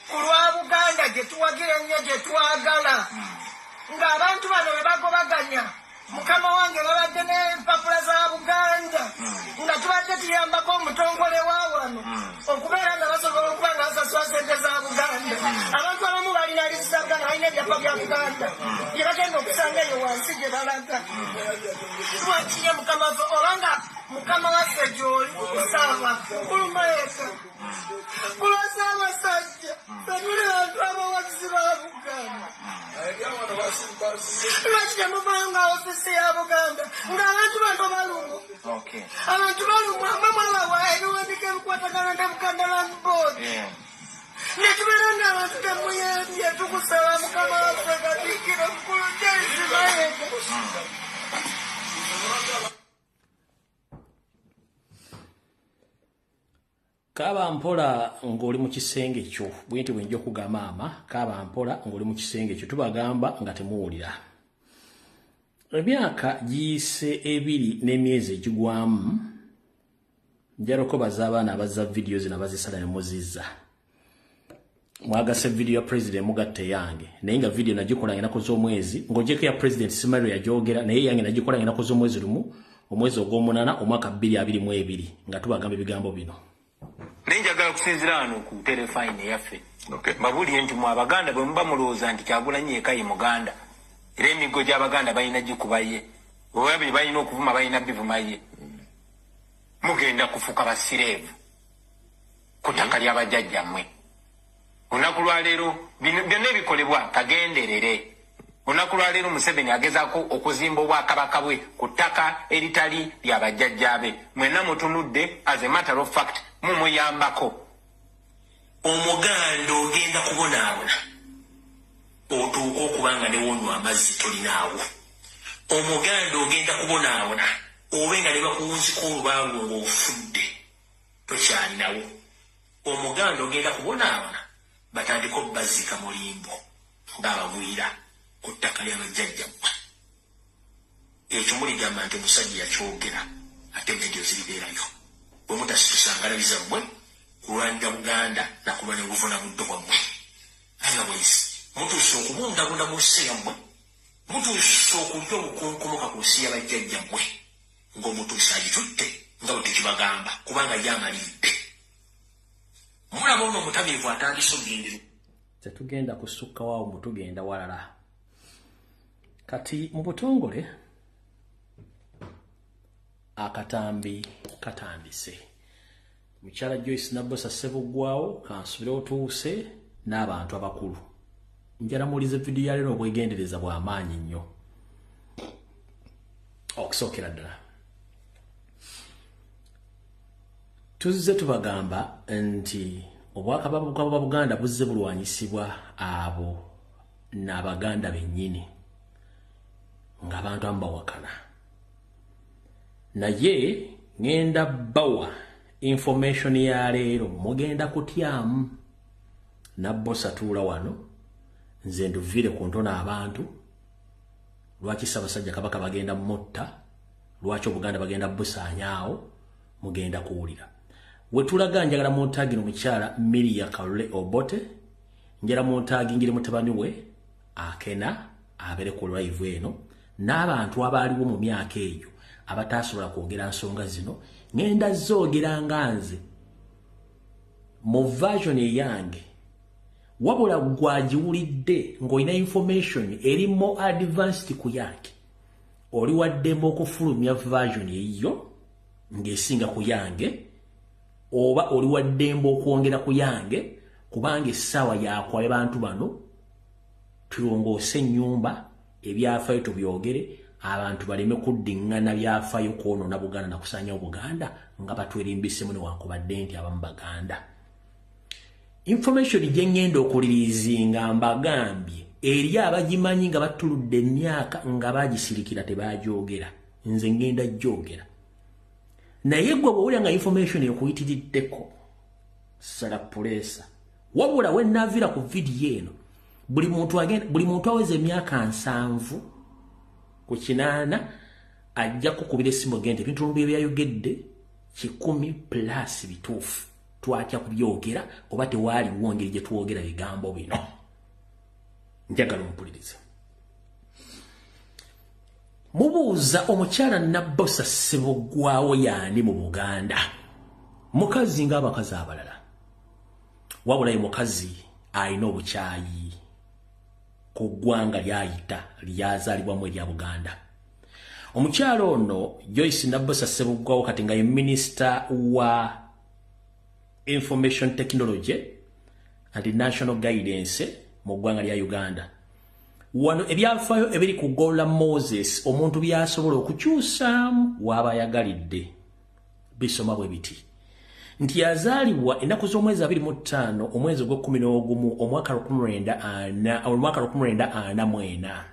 ku lwa Buganda gye tuwagira ennyo gye twagala ng'abantu bano be bagobaganya mukama wange babadde n'empapula za Buganda nga tubadde tuyambako omutongole wa wano okubeera nga basobola okuba nga basasula sente za Buganda abantu abamu balina lisa Buganda balina ebyapa bya Buganda gye bagenda okusanga eyo wansi gye balaga lwakiye mukama waffe obanga mukama waffe gy'oli kusaba mukulu Mayiga kulwasa abasajja banyule bantu abawagizi ba Buganda lwaki temuvanga ofisi ya Buganda ng'abantu bano balumu abantu balumu amamalawa ebiwandiiko ebikwatagana ne Buganda Land Board netubeera ng'abantu temuyembye tukusaba mukama waffe Katikkiro mukulu Charles Mayiga Kaba mpola ng'oli mu kisenge kyo bwenti bwenjo kugamba maama kaba mpola ng'oli mu kisenge kyo tubagamba nga temuwulira emyaka giyise 2 n'emyezi egigwamu njalako bazabaana abazza videos nabazisala ne muzizza mwagase video ya president mugatte yange naye nga video nagikola enako z'omwezi ng'ojeko ya president Simario yajogera naye yange nagikola enako z'omwezi lumu omwezi ogw'omunana omwaka 2022 nga tubagamba ebigambo bino nenjagala kusinzira wano ku telefine yaffe babulire nti mu Abaganda bwe muba mulowooza nti Kyagulanyi yekka ye Muganda era emigo gy'Abaganda balina gikuba ye oba bye balina okuvuma balina bivuma ye mugenda kufuka basireevu ku ttaka ly'abajjajjammwe olunaku lwa leero byonna ebikolebwa kagenderere. Olunaku lwa leero Museveni agezaako okuzimba obwakabaka bwe ku ttaka eritali lya bajjajjaabe. Mwenna mutunudde as a matter of fact mumuyambako. Omuganda ogenda kubonaabona otuuka okubanga ne wonywa amazzi tolinaawo. Omuganda ogenda kubonaabona obe nga ne bakuwunziko olubango ng'ofudde tokyalinawo. Omuganda ogenda kubonaabona batandika obbazika mulimbo ng'abagwira ku ttaka ly'abajjajjammwe. Ekyo muligamba nti omusajja yakyogera ate enjagiro ziribeerayo. Bwe mutasitusa mmwe kulwanira Buganda nakulwa ne buvuna buddo bwammwe. Otherwise mutuuse okubundabunda mu nsi yammwe, mutuuse okulya obukunkumuka ku nsi y'abajjajjammwe ng'omutuuse agitutte nga bwe tekibagamba kubanga gyamaliridde. Mulaba ono omutamiivu atandise ogendero. Tetugenda kusukka waawo mbu tugenda walala. Kati mu butongole akatambi katandise. Mukyala Joyce Nabbosa Ssebuggwawo kansubire otuuse n'abantu abakulu. Njala mulize video ya leero obwegendereza bw'amaanyi nnyo. Okusookera ddala tuzze tubagamba nti obwakabaka bwa Buganda buzze bulwanyisibwa abo n'Abaganda bennyini ng'abantu ambawakana. Naye ngenda bawa information ya leero mugenda kutyamu. Nabbosa tuula wano nze nduvire ku ntona abantu lwaki Ssaabasajja Kabaka bagenda mutta, lwaki Obuganda bagenda busaanyaawo mugenda kuwulira. Wetulaga njagala muntagino mukyala Miria Kalule Obote, njala muntagi ngire mutabani we Akena abere ku live eno n'abantu abaaliwo mu myaka eyo abatasobola kwogera nsonga zino ngenda zoogera nganze mu version eyange wabula gwagiwulidde ng'olina information eri more advanced ku yange oli waddemba okufulumya version eyo ng'esinga ku yange oba oli waddemba okwongera ku yange kubanga essaawa yakwabya bantu bano tulongoose ennyumba ebyafaayo tubyogere abantu baleme kuddingana byafaayo kwonoona Buganda na kusaanya Buganda nga batwerimbisemu newankubadde nti abamu Baganda. Information gye ngenda okulirizinga mbagambye eri abagimanyi nga batuludde emyaka nga bagisirikira tebagyogera, nze ngenda gyogera. Naye gwe bw'owulira nga information ekuyitiriddeko sala pulesa wabula we nnaavira ku vidiyo eno buli muntu aweza emyaka 7 ku 8 ajja kukubira essimu gende ebintu bye byayogedde 10 plus bituufu twatya kubyogera oba tewaaliwo ngeri gye twogera bigambo bino. Njagala ompuliriza. Mubuuza omukyala Nabbosa Ssebuggwawo yaani mu Buganda. Mukazi ng'abakazi abalala. Wabula ye mukazi alina obukyayi ku ggwanga lyayita lyazaalibwamu erya Buganda. Omukyala ono Joyce Nabbosa Ssebuggwawo kati nga ye minisita wa Information Technology and National Guidance mu ggwanga lya Uganda. Wano ebyafaayo ebiri ku Gola Moses omuntu byasobola okukyusaamu waabayagalidde bisoma bwe biti nti yazaalibwa ennaku z'omwezi 25 omwezi ogw'Okuminoogumu omwaka 1944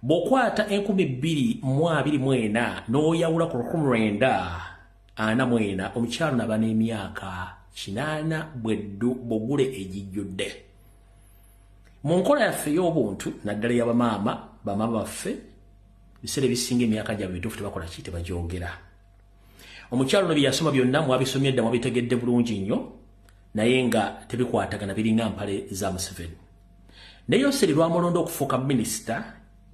bw'okwata 2024 n'oyawula ku 1944 omukyalo naba n'emyaka 8 bw'ogule egijjudde. Mu nkola yaffe y'obuntu naddala y'abamaama baffe biseera ebisinga emyaka gyabwe mituufu tebakola ki tebagyogera. Omukyalo no bye yasoma byonna mwabisomye dda mwabitegedde bulungi nnyo naye nga tebikwatagana biringa mpale za Museveni. Ne Yoseri lwamulonda okufuuka minisita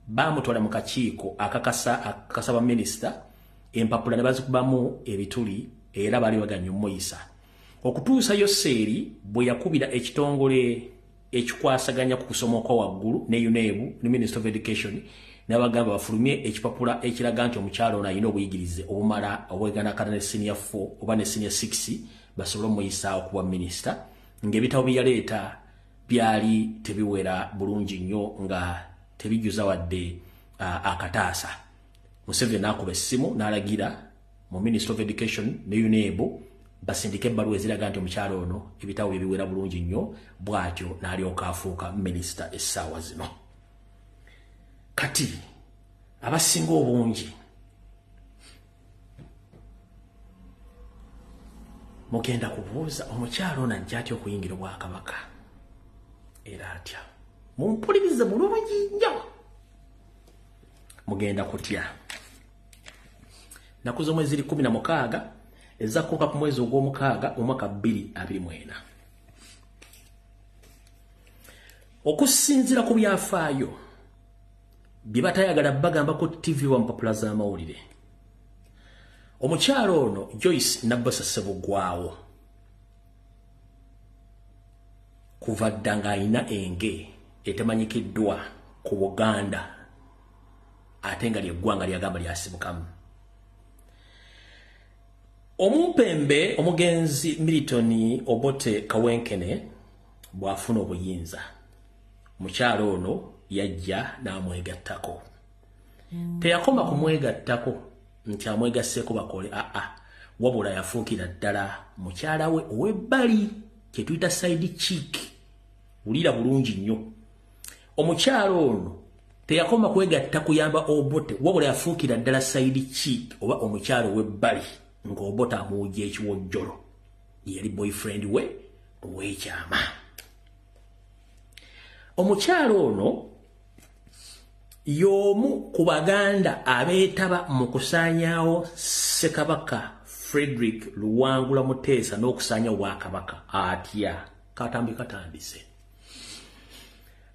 baamutwala mu kakiiko akakasa baminisita empapula ne bazikubamu ebituli era baali baganya omuyisa okutuusa Yoseri bwe yakubira ekitongole ekikwasaganya ku kusoma okwa waggulu ne UNEB ne Minister of Education n'abagamba bafulumye ekipapula ekiraga nti omukyalo ono alina obuyigirize obumala obweganakana ne senior 4 oba ne senior 6 basobole omuyisa okuba minisita ng'ebitabo bye yaleeta byali tebiwera bulungi nnyo nga tebijuza wadde akataasa. Museveni n'akuba essimu n'alagira mu Minister of Education ne UNEB basindike ebbaluwa eziraga nti omukyalo ono ebitabo bye biwera bulungi nnyo, bw'atyo n'alyoka afuuka minisita essaawa zino. Kati abasinga obungi mugenda kubuuza omukyalo ono ajja atya okuyingira Obwakabaka era atya. Mumpulirize bulungi nnyo, mugenda kutya. Naku z'omwezi 16 ezza kuuka ku mwezi ogw'omukaaga omwaka 2024. Okusinziira ku byafaayo bye batayagala bagamba ku TV wa mpapula z'amawulire, omukyalo ono Joyce Nabbosa Ssebugwawo kuva dda ng'alina enge etemanyikiddwa ku Buganda ate nga ly'eggwanga lyagamba lyasibukamu. Omumpembe omugenzi Milton Obote Kawenkene bw'afuna obuyinza, mukyalo ono yajja n'amwegattako. Teyakoma kumwegattako nti amwegasseeko bakole, wabula yafuukira ddala mukyala we ow'ebbali kye tuyita side chick. Wulira bulungi nnyo, omukyalo ono teyakoma kwegatta kuyamba Obote, wabula yafuukira ddala side chick oba omukyalo ow'ebbali ng'Obote amuwujja ekiwojjolo. Yali boyfriend we ow'ekyama. Omukyalo ono y'omu ku Baganda abeetaba mu kusaanyaawo Ssekabaka Frederick Luwangula Muteesa n'okusaanya Obwakabaka. Atya katambise.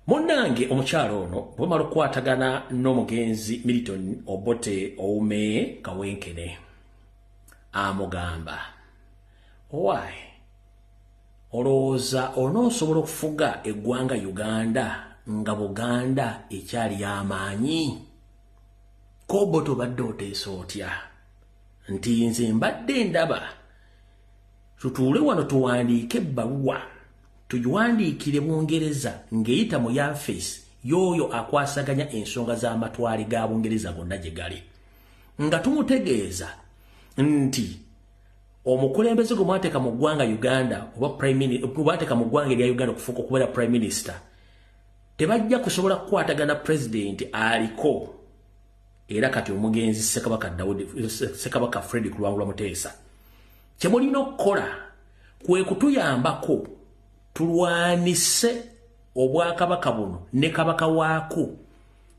Munnange omukyalo ono bw'amala okukwatagana n'omugenzi Milton Obote Oume Kawenkene amugamba, owaaye olowooza onoosobola okufuga eggwanga Uganda nga Buganda ekyali y'amaanyi? Ko Obote obadde oteesa otya? Nti nze mbadde ndaba tutuule wano tuwandiike ebbaluwa tugiwandiikire Bungereza ng'eyita mu Yafesi y'oyo akwasaganya ensonga z'amatwale ga Bungereza gonna gye gali, nga tumutegeeza nti omukulembeze gwe mwateeka mu ggwanga Uganda oba mwateeka mu ggwanga erya Uganda okufuuka okubeera Prime Minister tebajja kusobola kukwatagana President aliko, era kati omugenzi Ssekabaka Frederick Luwangula Muteesa. Kye mulina okukola kwe kutuyambako tulwanise Obwakabaka buno ne Kabaka waako,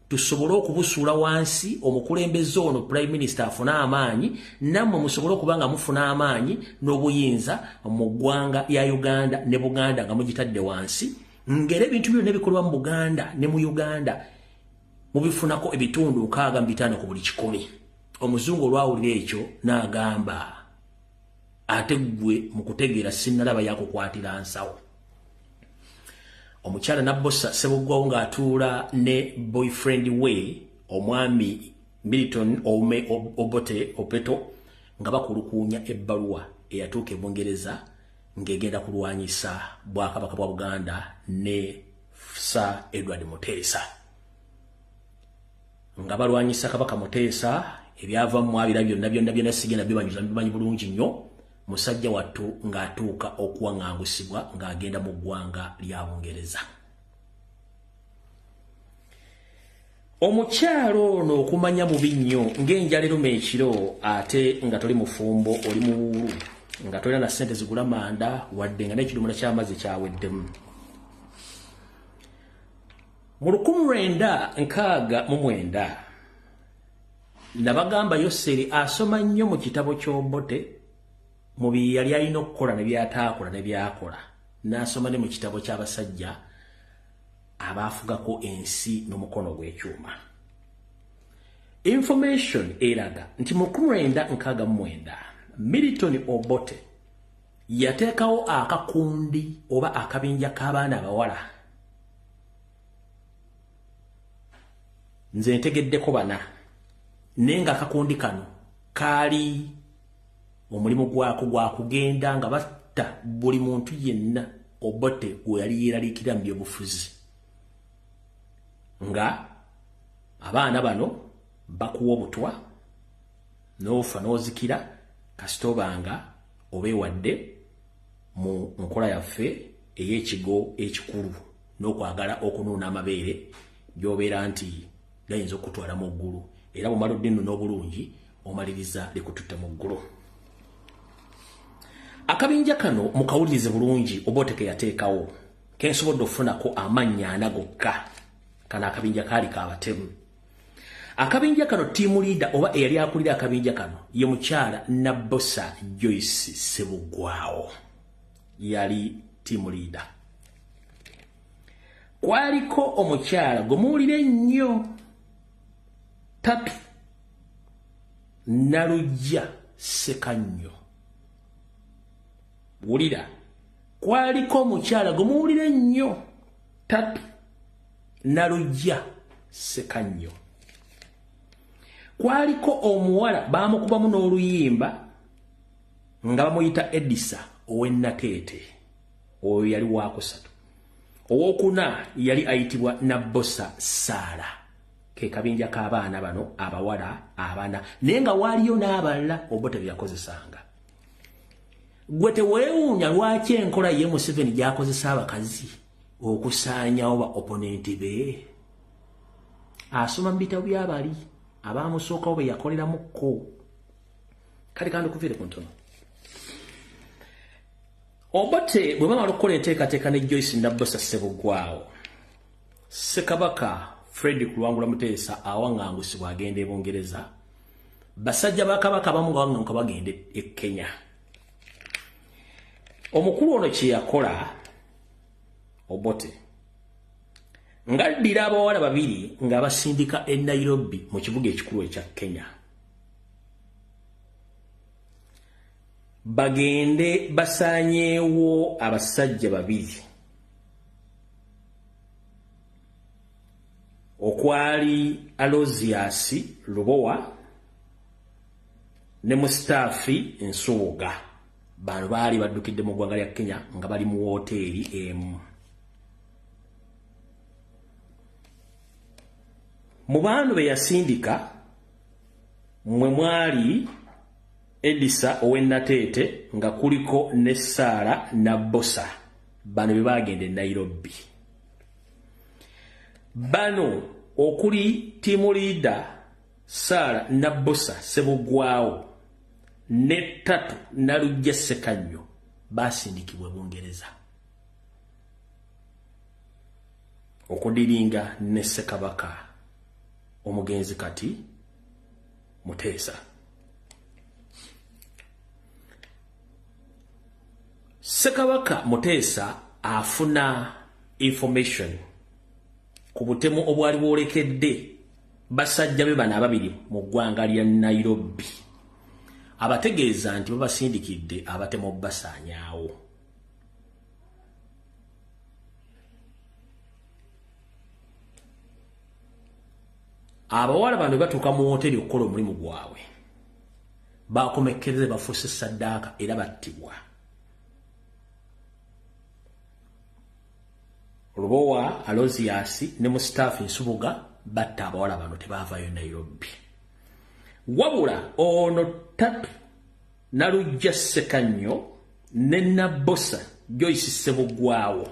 tusobole okubusuula wansi, omukulembeze ono Prime Minister afune amaanyi, nammwe musobole okuba nga mufuna amaanyi n'obuyinza mu ggwanga ya Uganda ne Buganda nga mugitadde wansi, ngera ebintu byonna ebikolwa mu Buganda ne mu Uganda mubifunako ebitundu 65 ku buli 100. Omuzungu olwawulira ekyo n'agamba, ate gwe mu kutegeera sinnalaba yakukwatira nsawo. Omukyala Nabbosa Ssebugwawo ng'atuula ne boyfriend we omwami Milton Oume Obote Opeto nga bakulukuunya ebbaluwa eyatuuka e Bungereza ng'egenda kulwanyisa Bwakabaka bwa Buganda ne Sir Edward Muteesa. Nga balwanyisa Kabaka Muteesa, ebyava mu abira byonna sigenda bimanyi bulungi nnyo. Musajja wattu ng'atuuka okuwaŋŋangusibwa ng'agenda mu ggwanga lya Bungereza. Omukyalo ono okumanya bubi nnyo ng'enjala eruma ekiro ate nga toli mufumbo oli mu buulu nga tolina na ssente zigula manda wadde nga n'ekidumula ky'amazzi kyaweddemu. Mu 1969 nabagamba Yoseri asoma nnyo mu kitabo ky'Obote mu bye yali alina okukola ne byataakola ne byakola, n'asoma ne mu kitabo ky'abasajja abaafugako ensi n'omukono gw'ekyuma. Information eraga nti mu 1969 Milton Obote yateekawo akakundi oba akabinja k'abaana abawala, nze ntegeddeko bana, naye nga akakundi kano kaali omulimu gwako gwa kugenda nga batta buli muntu yenna Obote gwe yali yeeralikira mu byobufuzi nga abaana bano bakuwa obutwa n'ofa n'ozikira kasitobanga obeewadde mu nkola yaffe ey'ekigo ekikulu n'okwagala okunuuna amabeere by'obeera nti gayinza okutwala mu ggulu era bw'omala oddinu n'obulungi omaliriza likututta mu ggulu. Akabinja kano mukawulirize bulungi Obote ke yateekawo kensobodde okufunako amannya 4 gokka. Kano akabinja kaali k'abatemu. Akabinja kano team leader oba eyali akulira akabinja kano ye mukyala Nabbosa Joyce Sebugwawo yali team leader. Kwaliko omukyala gumuwulire nnyo Tatu Nalujja Sekannyo. Wulira, kwaliko omukyala gumuwulire nnyo Tatu Nalujja Sekannyo. Kwaliko omuwala bamukubamu n'oluyimba nga bamuyita Edisa ow'ennateete. Oyo yali waakusatu. Owokuna yali ayitibwa Nabbosa Saala. Ke kabinja k'abaana bano abawala abaana naye nga waaliyo n'abalala Obote byakozesanga. Gwe teweewuunya lwaki enkola ye Museveni gy'akozesa abakazi okusaanyawo ba opponenti be. Asoma mu bitabo by'abali abaamusookawo be yakoleramukko. Kale kandi okuviire ku ntono. Obote bwe bamala okukola enteekateeka ne Joyce Nabbosa Sebugwawo, Ssekabaka Frederick Luwangula Muteesa awaŋŋangusibwa agenda e Bungereza, basajja ba Kabaka abamu nga waŋŋanguka bagenda e Kenya. Omukulu ono kye yakola Obote ng'addira abawala babiri nga basindika e Nairobi mu kibuga ekikulu ekya Kenya. Bagende basaanyeewo abasajja babiri okwali Aloysius Lubowa ne Mustapha Nsubuga. Bano baali baddukidde mu ggwanga lya Kenya nga bali mu woteeri emu. Mu bantu be yasindika mwe mwali Edisa ow'ennateete nga kuliko ne Saala Nabbosa. Bano be bagenda e Nairobi. Bano okuli team leader Saala Nabbosa Sebugwawo ne Tatu Nalujja Sekannyo basindikibwa Bungereza okudiringa ne Ssekabaka omugenzi kati Muteesa. Ssekabaka Muteesa afuna information ku butemu obwali bwolekedde basajja be bano ababiri mu ggwanga lya Nairobi. Abategeeza nti babasindikidde abatemu basaanyaawo. Abawala bano batuuka mu hoteri okukola omulimu gwabwe. Bakomekkereze bafuuse saddaaka era battibwa. Lubowa, Aloysius ne Mustapha Nsubuga batta abawala bano tebaavaayo Nairobi. Wabula ono Tatu Nalujja Sekannyo ne Nabbosa Joyce Sebugwawo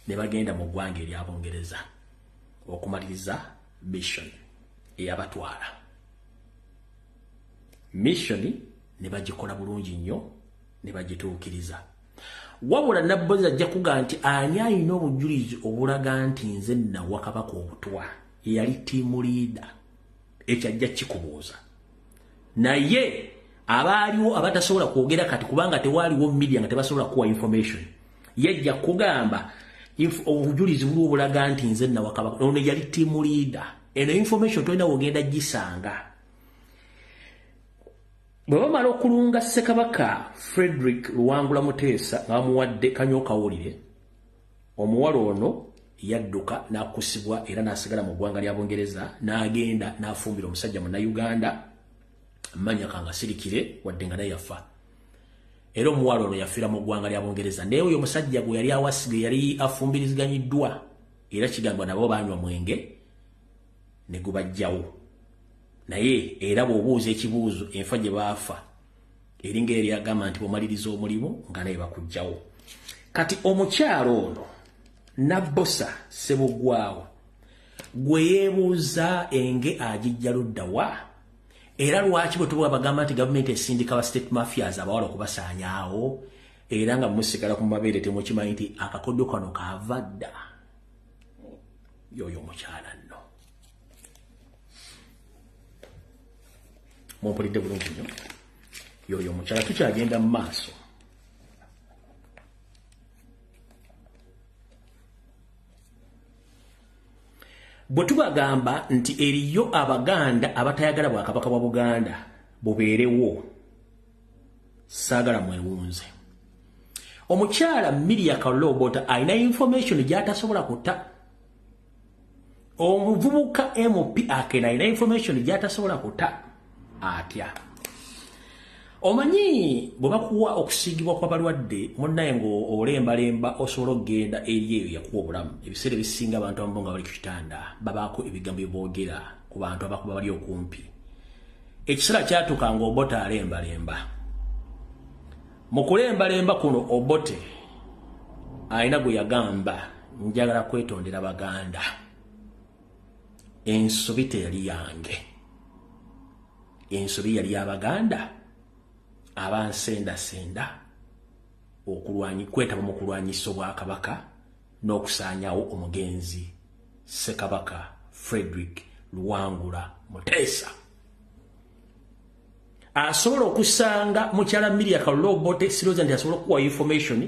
ne bagenda mu ggwanga erya Bungereza okumaliriza mission eyabatwala. Mission ne bagikola bulungi nnyo ne bagituukiriza. Wabula Nabbosa ajja kuga nti ani alina obujulizi obulaga nti nze nawa Kabaka obutwa yali team leader ekyajja kikubuuza. Naye abaaliwo abatasobola kwogera kati kubanga tewaaliwo media nga tebasobola kuwa information. Yajja kugamba obujulizi buli obulaga nti nze nawa Kabaka ono yali team leader. Eno information tolina wogenda gisanga. Bwe bamala okulunga Ssekabaka Frederick Luwangula Muteesa nga bamuwadde kanyokawulire, omuwala ono yadduka n'akusibwa era n'asigala mu ggwanga lya Bungereza n'agenda n'afumbira omusajja Munnayuganda Mmanya Kanga Sirikire wadde nga naye yafa. era omuwala ono yafiira mu ggwanga lya Bungereza naye oyo omusajja gwe yali awasiga yali afumbirizganyiddwa era kigambwa nabo banywa mwenge ne gubajjawo naye era bw'obuuza ekibuuzo enfa gye baafa eringa eri agamba nti bw'omaliriza omulimu nga naye bakugjawo kati omukyalo ono Nabbosa Ssebugwawo gwe yeebuuza enge agijja ludda wa era lwaki bwe tuba bagamba nti gavumenti esindika ba state mafias abawala okubasaanyaawo era nga musigala ku mabeere temukimanyi nti akakodyo kano kaava dda yoyo omukyala nno mumpulidde bulungi nnyo yoyo omukyala tukyagenda mu maaso bwe tubagamba nti eriyo abaganda abatayagala bwakabaka bwa Buganda bubeerewo saagala mwewunze omukyala Miriam Kalobota alina information gy'atasobola kuta omuvubuka MP akena alina information gy'atasobola kuta atya omanyi bwe bakuwa okusiigibwa kw'abalwadde munnaye ng'olembalemba osobola okugenda eri eyo yakuwa obulamu ebiseera ebisinga abantu abamu nga bali ku kitanda babaako ebigambo byeboogera ku bantu abakuba bali okumpi ekiseera kyatuuka ng'Obote alembalemba mu kulembalemba kuno Obote alina gwe yagamba njagala kwetondera Baganda ensobi teyali yange ensobi yali y'Abaganda abansendasenda kwetaba mu kulwanyisa obwakabaka n'okusaanyaawo omugenzi Ssekabaka Frederick Luwangula Muteesa asobola okusanga mukyala Miriam Kalobota sirowooza nti asobola okuwa information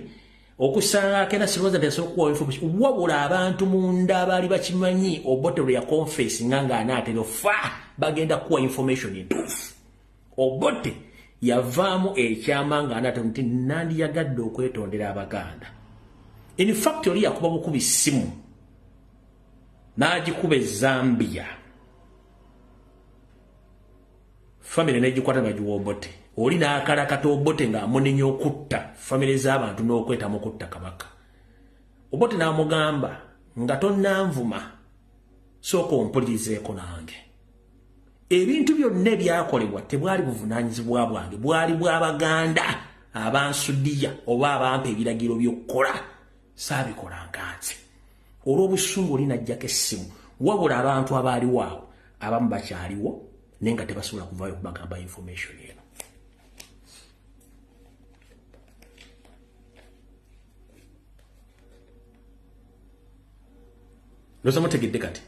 okusanga akena sirowooza nti asobola okuwa information wabula abantu munda abaali bakimanyi Obote lwe yakonfesinga ng'anaatero bagenda kuwa information entuufu Obote yavaamu ekyama ng'anaatero nti nandiyagadde okwetondera Abaganda in fact oli yakuba bukubi ssimu n'agikuba Zambia family n'egikwata bagiwa Obote oli n'akalakata Obote ng'amunenya okutta family z'abantu n'okwetamu okutta kabaka Obote n'amugamba nga tonnanvuma sooka ompulirizeeko nange ebintu byonna ebyakolebwa tebwali buvunaanyizibwa bwange bwali bw'Abaganda abansudiya oba abampa ebiragiro by'okkola saabikolanga nze olw'obusungu oli n'ajjako essimu wabula abantu abaaliwo awo abamu bakyaliwo naye nga tebasobola kuvaayo okubagamba information eno loza mutegedde kati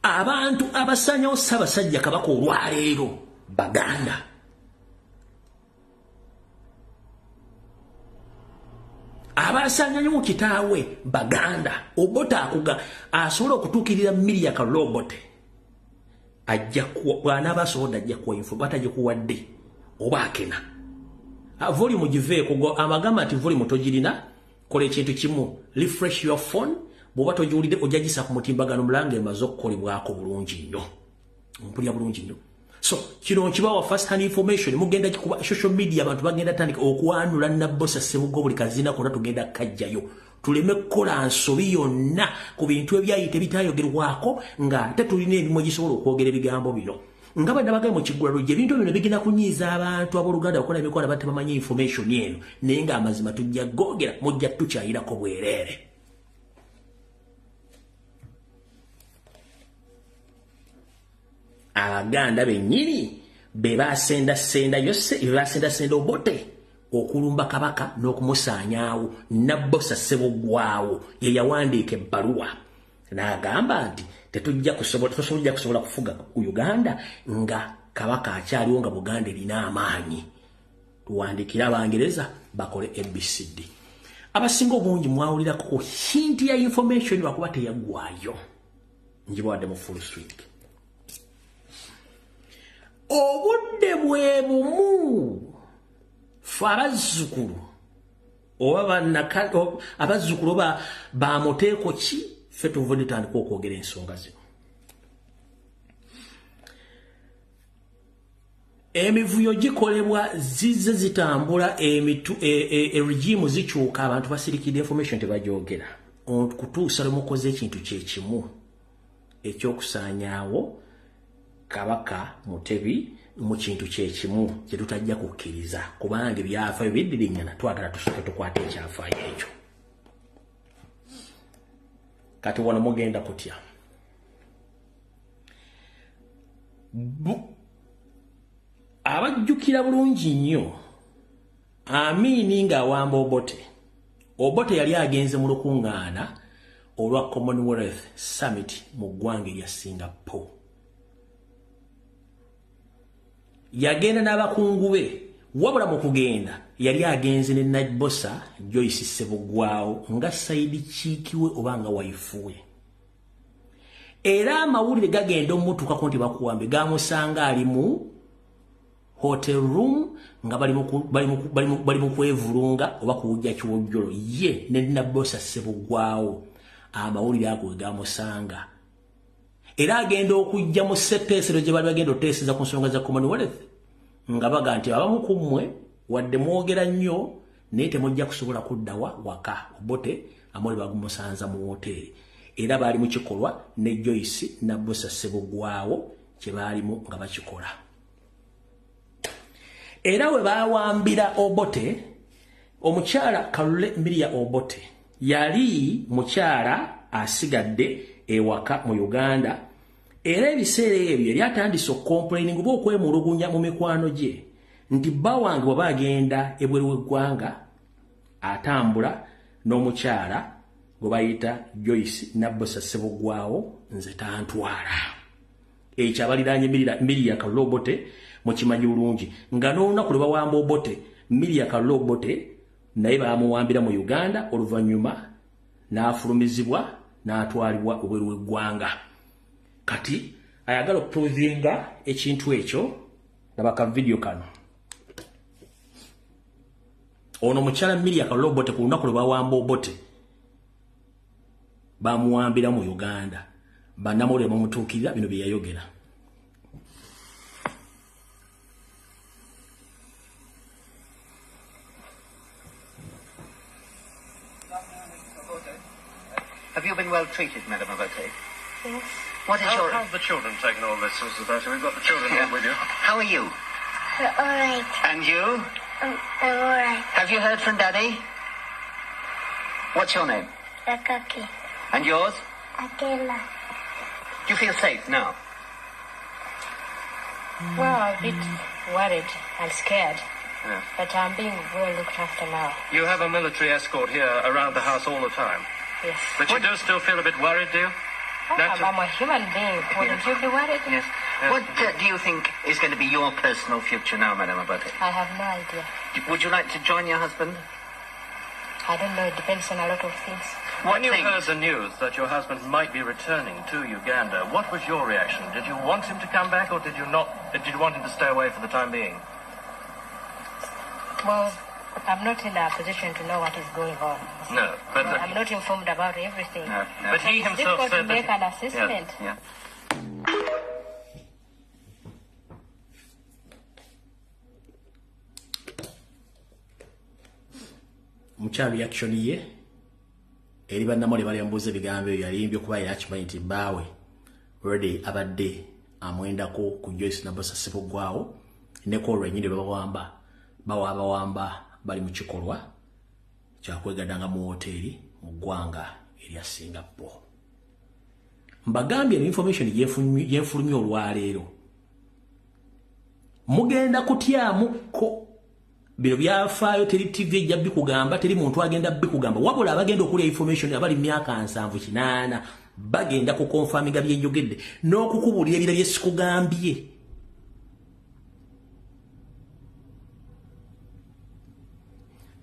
abantu abasanyawo Ssaabasajja Kabaka olwaleero Baganda abasanyawo kitaawe Baganda Obote akuga asobola okutuukirira Miriam Kalobota ajja bw'anaaba asobodde ajja kuwa info batagikuwadde oba akena volume giveeko amagamba nti volume togirina kola ekintu kimu refresh your phone bw'oba togiwulidde ojja gisa ku mutimbagano mulanga emaze okukolebwako bulungi nnyo mpulya bulungi nnyo so kino nkibawa first hand information mugenda kikuba social media abantu bagenda tandika okwanula Nabbosa Ssebugwawo buli kazina konna tugenda kajjayo tuleme kukola nsobi yonna ku bintu ebyayite bitaayogerwako ng'ate tulina ebimu egisobola okwogera ebigambo bino nga bwe nabagaye mu kiggulalo gye ebintu bino bigenda kunyiiza abantu abooluganda okukola emikola batebamanyi information eno naye ng'amazima tujja googera mujja tukyayirako bwereere Abaganda bennyini be basendasenda Obote okulumba kabaka n'okumusaanyaawo Nabbosa Ssebugwawo ye yawandiika ebbaluwa n'agamba nti tetujja kusobola kufuga ku Uganda nga kabaka akyaliwo nga Buganda erina amaanyi tuwandikire Abangereza bakole ABCD abasinga obungi mwawulirako ku hinti ya information lwakuba teyaggwayo njibawadde mu full swing obudde bwe bumu fe abazzukulu oba abazzukulu bamuteeko ki ffe tuvudde tandika okwogera ensonga zino emivuyo gikolebwa zize zitambula regime zikyuka abantu basirikidde information tebajogera kutuusa lwemukoze ekintu kyekimu ekyokusaanyaawo Kabaka Mutebi mu kintu kyekimu kye tutajja kukkiriza kubanga ebyafaayo biddiriŋŋana twagala tusooke tukwate ekyafaayo ekyo. Kati wano mugenda kutya abajjukira bulungi nnyo Amini ng'awamba Obote yali agenze mu lukuŋŋaana olwa Commonwealth Summit mu ggwanga erya Singapore. Yagenda n'abakungu be wabula mu kugenda yali agenze ne Nabosa Joyce Ssebugwawo nga Saidi Kiikiwe oba nga waifuwe. Era amawulire gagenda omutuukako nti bakuwambe gamusanga ali mu hotel room nga bali mu kwevulunga oba kuwujja kiwojjolo ye ne Nabosa Ssebugwawo amawulire ago gamusanga. Era agenda okujja mu setteesero gye bali bagenda oteeseza ku nsonga za Commonwealth nga baga nti abamu ku mmwe wadde mwogera nnyo naye temujja kusobola kuddawa waka. Obote amawulire bagumusanza mu hoteri era baali mu kikolwa ne Joyce Nabosa Ssebugwawo kye baalimu nga bakikola. Era we bawambira Obote omukyala Kalule Miriya Obote yali mukyala asigadde ewaka mu Uganda era ebiseera ebyo yali atandise okomplaining oba okwemulugunya mu mikwano gye nti bba wange bwe bagenda ebweru w'eggwanga atambula n'omukyala gwe bayita Joyce Nabosa Ssebugwawo nze tantwala. Ekyo abaliraanye Miriya Kalule Obote mukimanyi bulungi nga n'olunaku lwe bawamba Obote Miriya Kalule Obote naye bamuwambira mu Uganda oluvannyuma n'afulumizibwa n'atwalibwa obweru w'eggwanga. Kati ayagala okuprovinga ekintu ekyo nabaka video kano. Ono mukyala Miriya Kalule Obote ku lunaku lwe bawamba Obote bamuwambira mu Uganda bannamawulire bamutuukirira bino bye yayogera. Have you been well treated, Madam Obote? Yes. What is your... How have the children taken all this, Mrs. Obote? We've got the children here with you. How are you? All right. And you? They're all right. Have you heard from Daddy? What's your name? Rakaki. And yours? Akela. Do you feel safe now? Well, a bit worried and scared. Yes. But I'm being well looked after now. You have a military escort here around the house all the time. Yes. But you do still feel a bit worried, do you? I'm a human being. Wouldn't you be worried? Yes. What do you think is going to be your personal future now, Madam Obote? I have no idea. Would you like to join your husband? I don't know. It depends on a lot of things. When you heard the news that your husband might be returning to Uganda, what was your reaction? Did you want him to come back, or did you not? Did you want him to stay away for the time being? Well, I'm not in a position to know what is going on. No, but I'm not informed about everything. No. But he It's himself difficult to said make that. an assessment. Yeah. Mucha reaction ye eri bannamawulire bali mbuuza ebigambo ebyo yalimbye okuba yakimanyi nti bbaawe already abadde amwendako ku Joyce Nabosa Ssebugwawo ne Kolwa ennyini bawamba bali mu kikolwa kyakwegaddanga mu hoteri mu ggwanga erya Singapore. Mbagambye information yenfulumye olwaleero mugenda kutyamuko bino byafaayo teri TV ejja bikugamba teri muntu agenda bikugamba wabula abagenda okulya information abali myaka 7-8 bagenda ku confirminga byenjogedde n'okukubulira ebira bye sikugambye.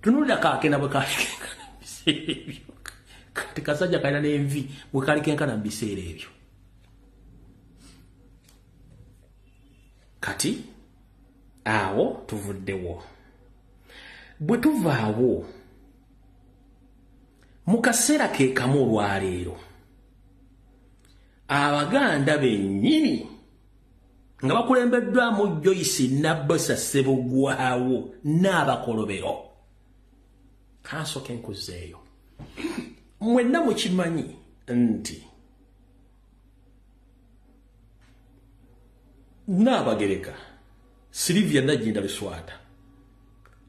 Tunulira kaakena bwe kalikenkana biseera ebyo kati kasajja kalina n'envi bwe kalikenkana mu biseera ebyo. Kati awo tuvuddewo. Bwe tuvaawo mu kaseera ke kamu olwaleero Abaganda bennyini nga bakulembeddwamu Joyce Nabbosa Ssebugwawo n'abakolobero. Kansooke nkuzeeyo. Mwenna mukimanyi nti Nnaabagereka Sylvia Nagginda Luswata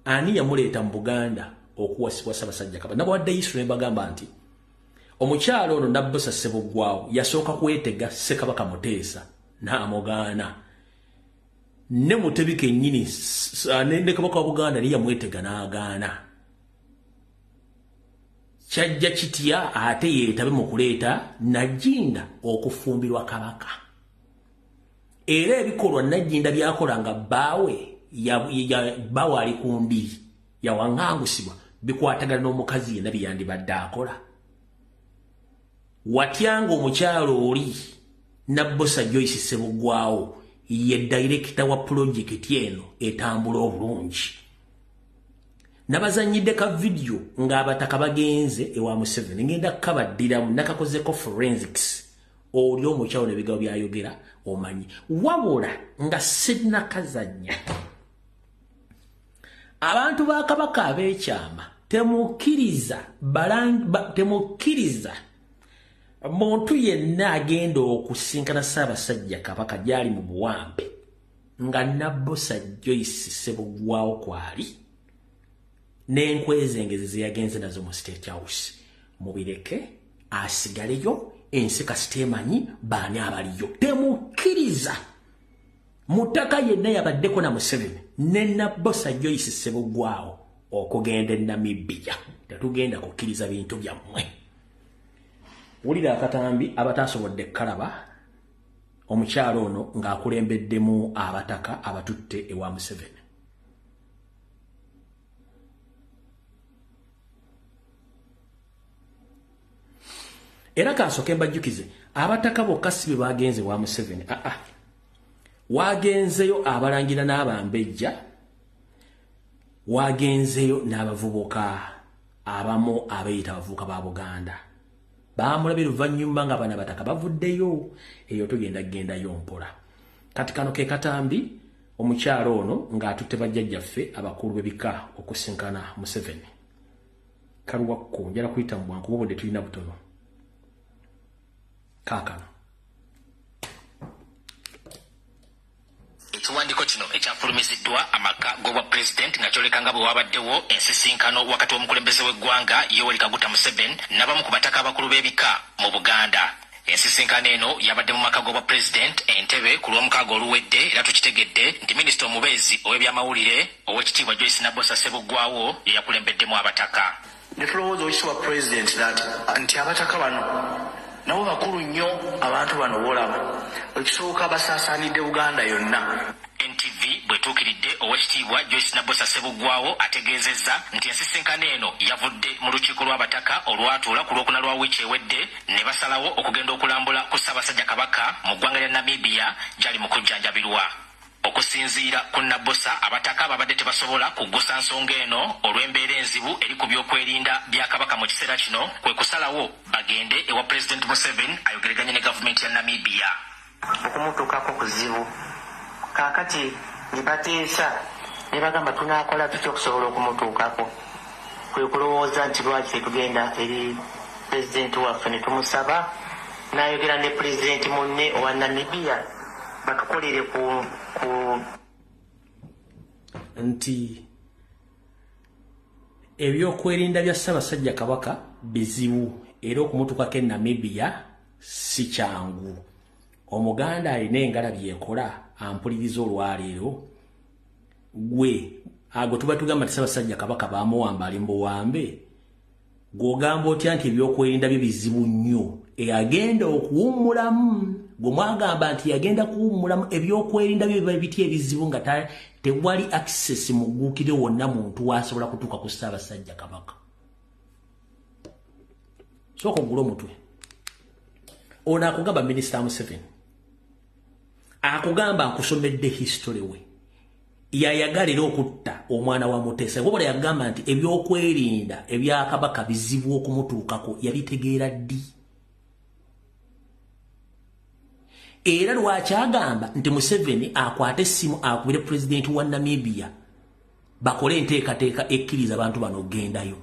ani yamuleeta mu Buganda okuwasibwa Ssaabasajja Kabaka. Nabawadde Isu ne bagamba nti omukyalo ono Nabbosa Ssebugwawo yasooka kwetega Ssekabaka Muteesa n'amugaana. Ne Mutebi kennyini ne Kabaka wa Buganda niye yamwetega n'agaana. Kyajja kitya ate yeetabe mu kuleeta Nagginda okufumbirwa Kabaka. Era ebikolwa Nagginda byakola nga bbaawe ali ku mbiri yawaŋŋangusibwa bikwatagana n'omukazi yenna byeyandibadde akola. Watyanga omukyalo oli Nabbosa Joyce Ssebugwawo ye director wa project eno etambula obulungi. Nabazanyidde ka video ng'abataka bagenze ewa Museveni ngenda kukabaddiramu nakakozeko forensics oli omukyalo n'ebigambo byayogera omanyi. Wabula nga sinnakazanya abantu ba Kabaka ab'ekyama temukkiriza muntu yenna agenda okusinkana Ssaabasajja Kabaka gyali mu buwambe nga Nabbosa Joyce Ssebugwawo kwali n'enkwezengezi ze yagenze nazo mu State House. Mubireke asigaleyo, ensi kasiteemanyi baani abaliyo. Temukkiriza mutaka yenna yabaddeko na Museveni ne Nabbosa Joyce Ssebugwawo okugenda e Namibia. Tetugenda kukkiriza bintu byammwe. Wulira akatambi abatasobodde kalaba omukyalo ono ng'akulembeddemu abataka abatutte ewa Museveni. Era kansooke mbajjukize abataka bokka si be bagenze wa Museveni. Wagenzeyo abalangira n'abambejja, wagenzeyo n'abavubuka abamu abeeyita abavubuka ba Buganda. Baamulabye luvannyuma nga bana bataka bavuddeyo, eyo tugendayo mpola. Kati kano ke katambi omukyalo ono ng'atutte bajjajjaffe abakulu b'ebika okusinkana Museveni. Kaluwakko njala kuyita mu bwangu bwobodde tulina butono. Kaakano ekiwandiiko kino ekyafulumiziddwa amaka g'obwa pulezidenti nga kyoleka bwe wabaddewo ensisinkano wakati w'omukulembeze w'eggwanga Yoweri Kaguta Museveni n'abamu ku bataka abakulu b'ebika mu Buganda. Ensisinkano eno yabadde mu maka g'obwa pulezidenti Entebbe ku lw'omukaaga oluwedde, era tukitegedde nti minisita omubeezi ow'ebyamawulire Oweekitiibwa Joyce Nabbosa Ssebugwawo ye yakulembeddemu abataka. Ne tulowooza oyisibwa pulezidenti nti abataka bano nabo bakulu nnyo abantu bano boolaba ekisooka basaasaanidde Buganda yonna. NTV bwetuukiridde Oweekitiibwa Joyce Nabbosa Ssebugwawo ategeezezza nti ensisinkano eno yavudde mu lukiiko lw'abataka olwatuula ku lwokuna lwa wiiki ewedde ne basalawo okugenda okulambula ku Ssaabasajja Kabaka mu ggwanga lya Namibia gyali mu kujjanjabirwa. Okusinziira ku Nabbosa, abataka babadde tebasobola kuggusa nsonga eno olw'embeera enzibu eri ku byokwerinda bya Kabaka mu kiseera kino, kwe kusalawo bagende ewa Pulezidenti Museveni ayogereganye ne gavumenti ya Namibia. Okumutuukako kuzibu. Kaakati ne bateesa ne bagamba tunaakola tutya okusobola okumutuukako. Kwe kulowooza nti lwaki tugenda eri Pulezidenti waffe ne tumusaba n'ayogera ne Pulezidenti munne owa Namibia batukolere ku nti ebyokwerinda bya Ssaabasajja Kabaka bizibu era okumutuukako e Namibia si kyangu. Omuganda alina engala byekola ampuliriza olwaleero gwe ago tuba tugamba nti Ssaabasajja Kabaka baamuwamba ali mu buwambe, gw'ogamba otya nti ebyokwerinda bye bizibu nnyo eyagenda okuwummulamu. Gwe mwagamba nti yagenda kuwummulamu ebyokwerinda bye biba biti ebizibu nga tewali access mugguukire wonna muntu wasobola kutuuka ku Ssaabasajja Kabaka. Sooka ogula omutwe. Ono akugamba Minisita Museveni akugamba nkusomedde history we yayagalira okutta omwana wa Muteesa. Wabula yagamba nti ebyokwerinda ebya Kabaka bizibu okumutuukako yabitegeera ddi. era lwakyagamba nti Museveni akwate essimu akubire president wa Namibia bakole enteekateeka ekkiriza abantu bano okgendayo.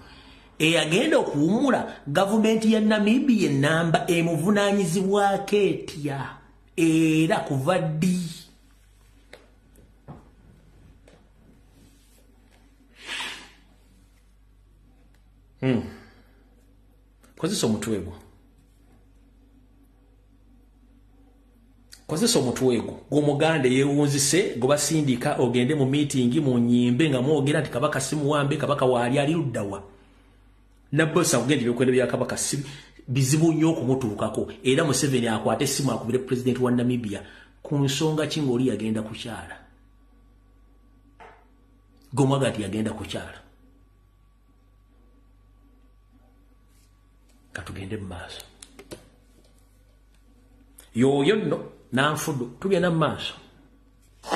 Eyagenda okuwumula gavumenti ya Namibia ennamba emuvunaanyizibwako etya era kuva ddi? Kozesa omutwe gwo. Kozesa omutwe gwo. Gw'Omuganda yeewunzise gobasindika ogende mu meeting mu nnyimbe nga mwogera nti Kabaka simuwambe, Kabaka waali ali luddawa. Nabbosa kugenda ebyokwendo bya Kabaka bizibu nnyo okumutuukako. Era Museveni akwate essimu akubire president wa Namibia ku nsonga ki ng'oli yagenda kukyala. Gomwagati yagenda kukyala. Katugende mu maaso. Yoyo nno nanfudu tugenda mu maaso.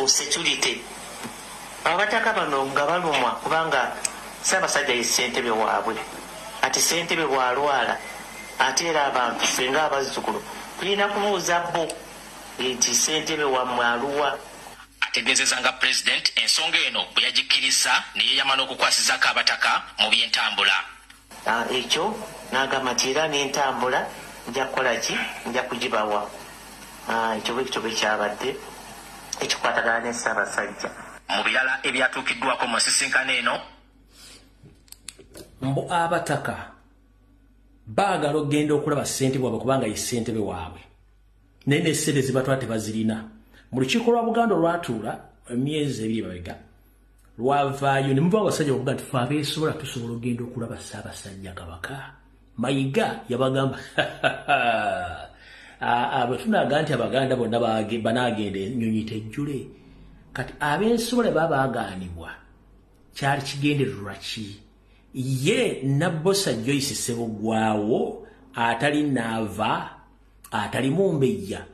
Security. Abataka bano nga balumwa kubanga Ssaabasajja ye ssentebe waabwe. Ati ssentebe bw'alwala ate era abantu fenga abazzukulu tulina kumubuuza bo nti ssentebe wammwe aluwa. Ategeezezza nga president ensonga eno bwe yagikkiriza ne yeeyama n'okukwasizako abataka mu by'entambula. Ekyo n'agamba nti era n'entambula nja kukola ki? Nja kugibawa. Ekyo bwe kityo bwe kyabadde ekikwatagana ne Ssaabasajja. Mu birala ebyatuukiddwako mu nsisinkano eno, mbu abataka baagala okgenda okulaba ssentebe waabwe kubanga ye ssentebe waabwe. Naye n'essente zibatwala tebazirina. Mu lukiiko lwa Buganda olwatuula emyezi 2 emabega lwavaayo ne muva abasajja okuga nti fe abeesobola tusobola okgenda okulaba Ssaabasajja Kabaka. Mayiga yabagamba bwe tunaaga nti Abaganda bonna banaagenda ennyonyi tejjule. Kati abeesobola babaagaanibwa kyali kigendererwa ki? Ye Nabbosa Joyce Ssebugwawo atali naava atali mumbejja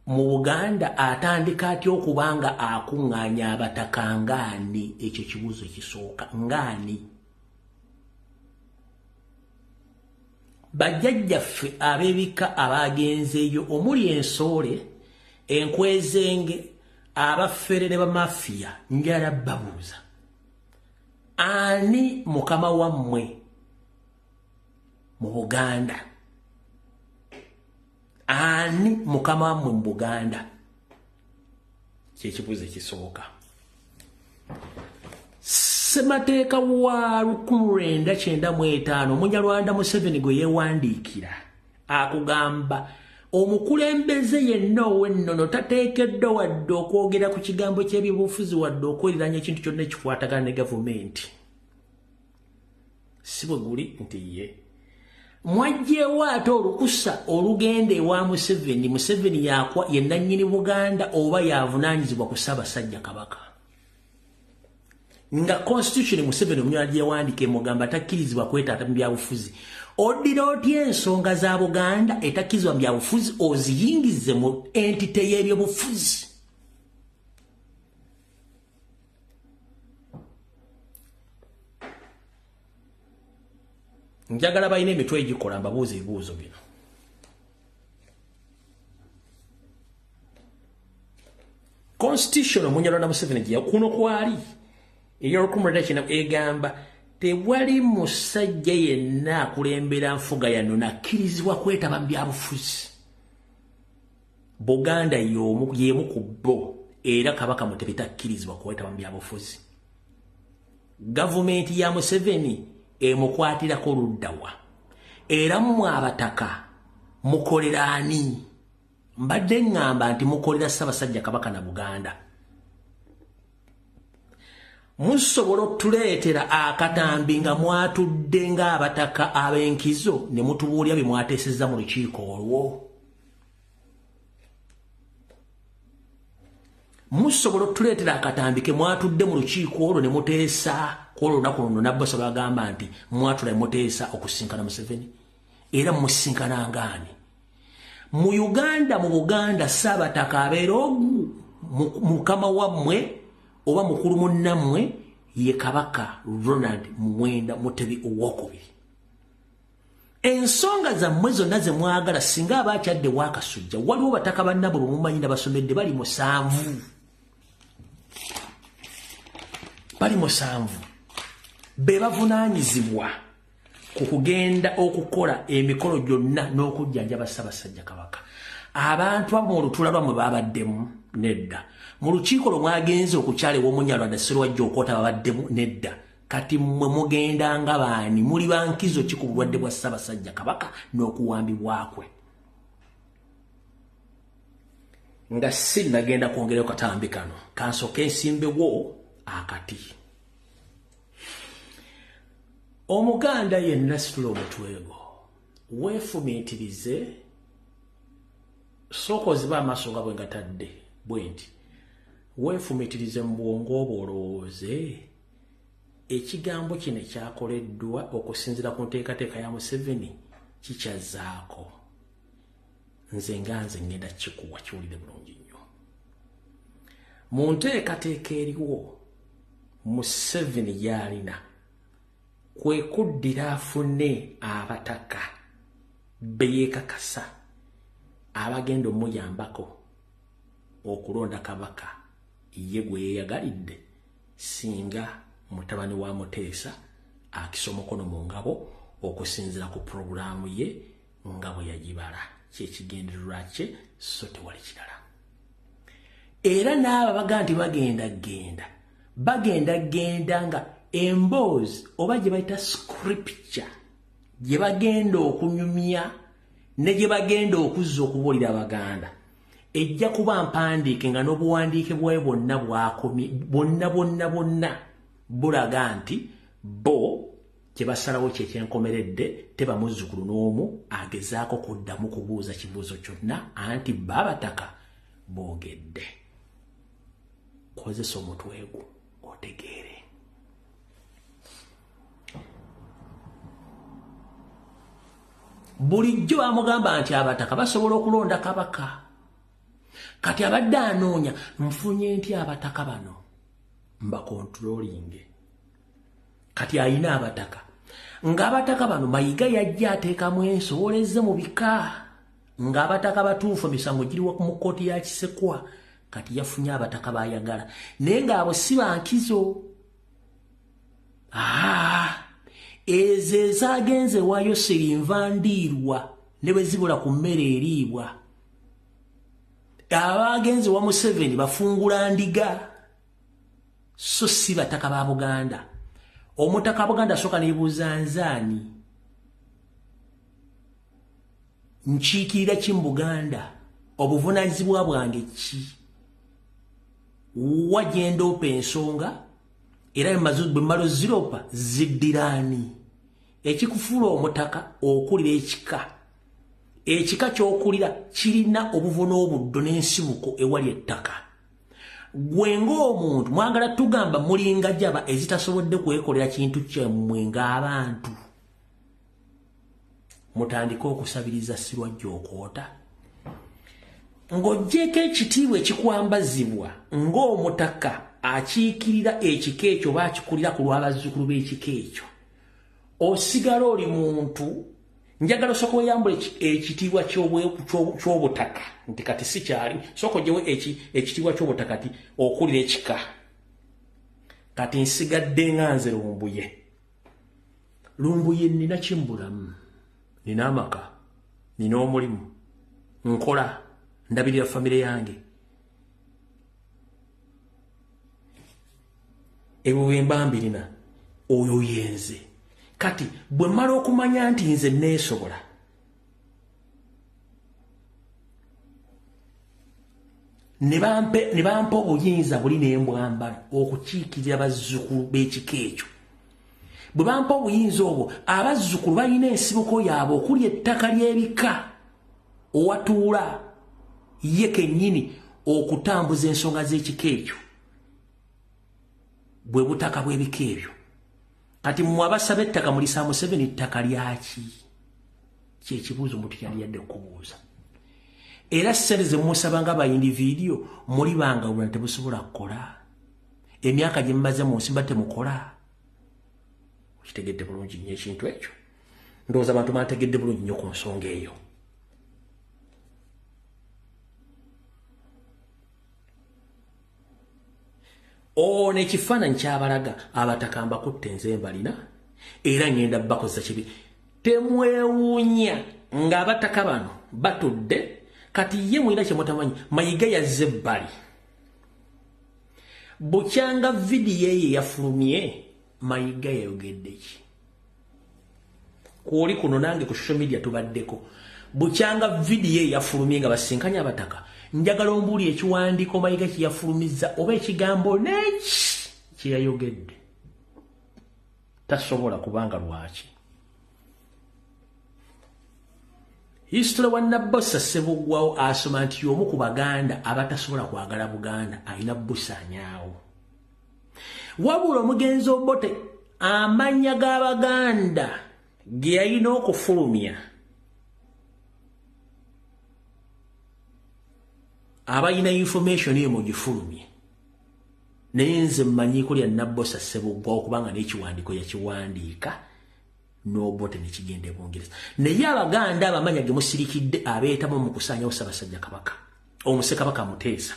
mu Buganda atandika atya okubanga akuŋŋaanya abataka ngaani? Ekyo kibuuzo kisooka. Ngaani? Bajjajjaffe ab'ebika abaagenzeeyo omuli Ensoole, Enkwezenge, Abaffere ne Bamafiya njala babuuza, ani mukama wammwe mu Buganda? Ani mukama wammwe mu Buganda? Kyekibuuzo ekisooka. Ssemateeka wa 1995 Munyarwanda Museveni gwe yeewandiikira akugamba omukulembeze yenna ow'ennono tateekeddwa wadde okwogera ku kigambo ky'ebyobufuzi wadde okweriranya ekintu kyonna ekikwatagana ne gavumenti. Si bwe guli nti ye mwajjeewo ate olukusa olugenda ewa Museveni. Museveni ye nannyini Buganda oba yavunaanyizibwa ku Ssaabasajja Kabaka. Nga constitution Museveni omunyala gyewandiika emugamba takkirizibwa kwetaata mu byabufuzi. Oddira otya ensonga za Buganda etakkirizibwa mu byabufuzi oziyingize mu entite y'ebyobufuzi? Njagala balina emitwe egikola mbabuuza ebibuuzo bino. Constitution Munyarwanda Museveni gye kuno kwali ey'olukumuleta egamba tewali musajja yenna akulembera nfuga yano nakkirizibwa kwetaba mu byabufuzi. Buganda y'emu ku bo era Kabaka Mutebi takkirizibwa kwetaba mu byabufuzi. Gavumenti ya Museveni emukwatirako luddawa. Era mmwe abataka mukolera ani? Mbadde ngamba nti mukolera Ssaabasajja Kabaka na Buganda. Musobola okutuleetera akatambi nga mwatudde ng'abataka ab'enkizo ne mutubuulya bye mwateesezza mu lukiiko olwo. Musobola okutuleetera akatambi ke mwatudde mu lukiiko olwo ne muteesa ku olunaku luno Nabbosa lwagamba nti mwatula ne muteesa okusinkana Museveni. Era musisinkana ngaani? Mu Uganda, mu Buganda, Ssaabataka abeera ogu mukama wammwe oba mukulu munnammwe ye Kabaka Ronald Muwenda Mutebi II. ensonga zammwe zonna ze mwagala singa abakyadde waakasujja waliwo bataka bannabo bwemumanyi nabasomedde bali 7 be bavunaanyizibwa ku kugenda okukola emikolo gyonna n'okujjanjaba Ssaabasajja Kabaka. Abantu abo mu lutula lwammwe babaddemu nedda, mu lukiiko lwe mwagenze okukyala ew'Omunyalwanda Sserwajja Okoota babaddemu nedda. Kati mmwe mugenda nga baani, muli bankizo ki ku bulwadde bwa Ssaabasajja Kabaka n'okuwambibwa kwe? Nga si nagenda kwongerayo katambi kano kansooke nsimbewo akati. Omuganda yenna situla omutwego weefumiitirize sooka oziba amaaso nga bwe ngatadde bwe nti weefumiitirize mu bwongo obwo olowooze ekigambo kino kyakoleddwa okusinziira ku nteekateeka ya Museveni kikyazaako. Nze ngenda kikuwa kiwulire bulungi nnyo. Mu nteekateeka eriwo Museveni gy'alina kwe kuddira afune abataka beyeekakasa abagenda omuyambako okulonda kabaka ye gwe yeeyagalidde singa mutabani wa Muteesa akisa omukono mu ngabo okusinziira ku puroguraamu ye nga bwe yagibala kyekigendererwa kye so tewali kirala. Era n'abo baga nti bagenda nga emboozi oba gye bayita scripture gye bagenda okunyumya ne gye bagenda okuzza okubuulira Abaganda ejja kuba mpandiike nga n'obuwandiike bwayo bwonna bwakomye bwonna bulaga nti bo kye basalawo kyekyenkomeredde teba muzzukulu n'omu agezaako kuddamu kubuuza kibuuzo kyonna anti baabataka boogedde. Kozesa omutwegu otegeere. Bulijjo bamugamba nti abataka basobola okulonda kabaka. Kati abadde anoonya nfunye nti abataka bano mbakontrolinge. Kati ayina abataka. Ng'abataka bano Mayiga yajja ateekamu ensooleze mu bika. Ng'abataka batuufu emisango giriwa mu kkooti ya Kisekwa. Kati yafunye abataka bayagala. Naye ng'abo si bankizo. Ezo ezaagenze waayo Sirinva Ndiirwa ne bwe zibula ku mmere eriibwa. Abaagenze wa Museveni bafungula ndiga. So si bataka ba Buganda. Omutaka Buganda soka nebuuza nzaani. Nkiikirira ki mu Buganda? Obuvunaanyizibwa bwange ki? Wagenda opa ensonga era bwe mmalo ziropa ziddiraani. Ekikufuula omutaka okulira ekika ky'okulira kirina obuvuna obuddo n'ensibuko ewali ettaka. Gwe ng'omuntu mwagala tugamba mulinga jaba ezitasobodde kwekolera kintu kyammwe ng'abantu. Mutandike okusabiriza Sirwajja Okoota. Ng'oggyeko ekitiibwa ekikwambazibwa ng'omutaka akiikirira ekika ekyo baakikulira ku lw'abazzukulu b'ekika ekyo. Osigala oli muntu njagala osooka oyambula ekitiibwa ky'obutaka nti kati si kyali sooka ogyewo ekitiibwa ky'obutaka ti okulira ekika. Kati nsigadde nga nze Lumbuye nina kimbulamu, nina amaka, nina omulimu, nkola, ndabirira famire yange. Ebyo bwe mba mbirina oyo yenze. Kati bwe mmala okumanya nti nze neesobola ne bampa obuyinza buli n'embwambala okukiikirira abazzukulu b'ekika ekyo. Bwe bampa obuyinza obwo abazzukulu balina ensibuko yaabwe okuli ettaka ly'ebika owatuula ye kennyini okutambuza ensonga z'ekika ekyo bwe butaka bw'ebika ebyo. Kati mmwe abasaba ettaka mulisa Museveni ttaka lyaki? Kyekibuuzo omuntu yali yadde okubuuza. Era ssente ze musaba nga ba-individiyo muli bangawula tebusobola kukola. Emyaka gye mumaze mu nsi mba temukola. Kitegedde bulungi nnyo ekintu ekyo. ndowooza abantu bantegedde bulungi nnyo ku nsonga eyo. N'ekifaananyi ky'abalaga abataka mbakutte nze mbalina era ngenda bakoza kibi. Temwewuunya ng'abataka bano batudde kati ye mwina kye mutamanyi Mayiga yazze ebbali. Bukyanga vidiyo ye yafulumye Mayiga yayogedde ki? Kwoli kuno nange ku social media tubaddeko. Bukyanga vidiyo ye yafulumye nga basinkanya abataka. Njagala ombuuli ekiwandiiko Mayiga kye yafulumiza oba ekigambo n'eki kye yayogedde. Tasobola kubanga lwaki. History wa Nabbosa Ssebugwawo asoma nti y'omu ku Baganda abatasobola kwagala Buganda alina busaanyaawo. Wabula omugenzi Obote amannya g'Abaganda ge yalina okufulumya abalina information eyo mugifulumye. Naye nze mmanyiiko lya Nabbosa Ssebugwawo kubanga n'ekiwandiiko yakiwandiika n'Obote ne kigenda e Bungereza. Naye Abaganda abamanya ge musirikidde abeetamu mu kusaanyawo Ssaabasajja Kabaka Omusekabaka Muteesa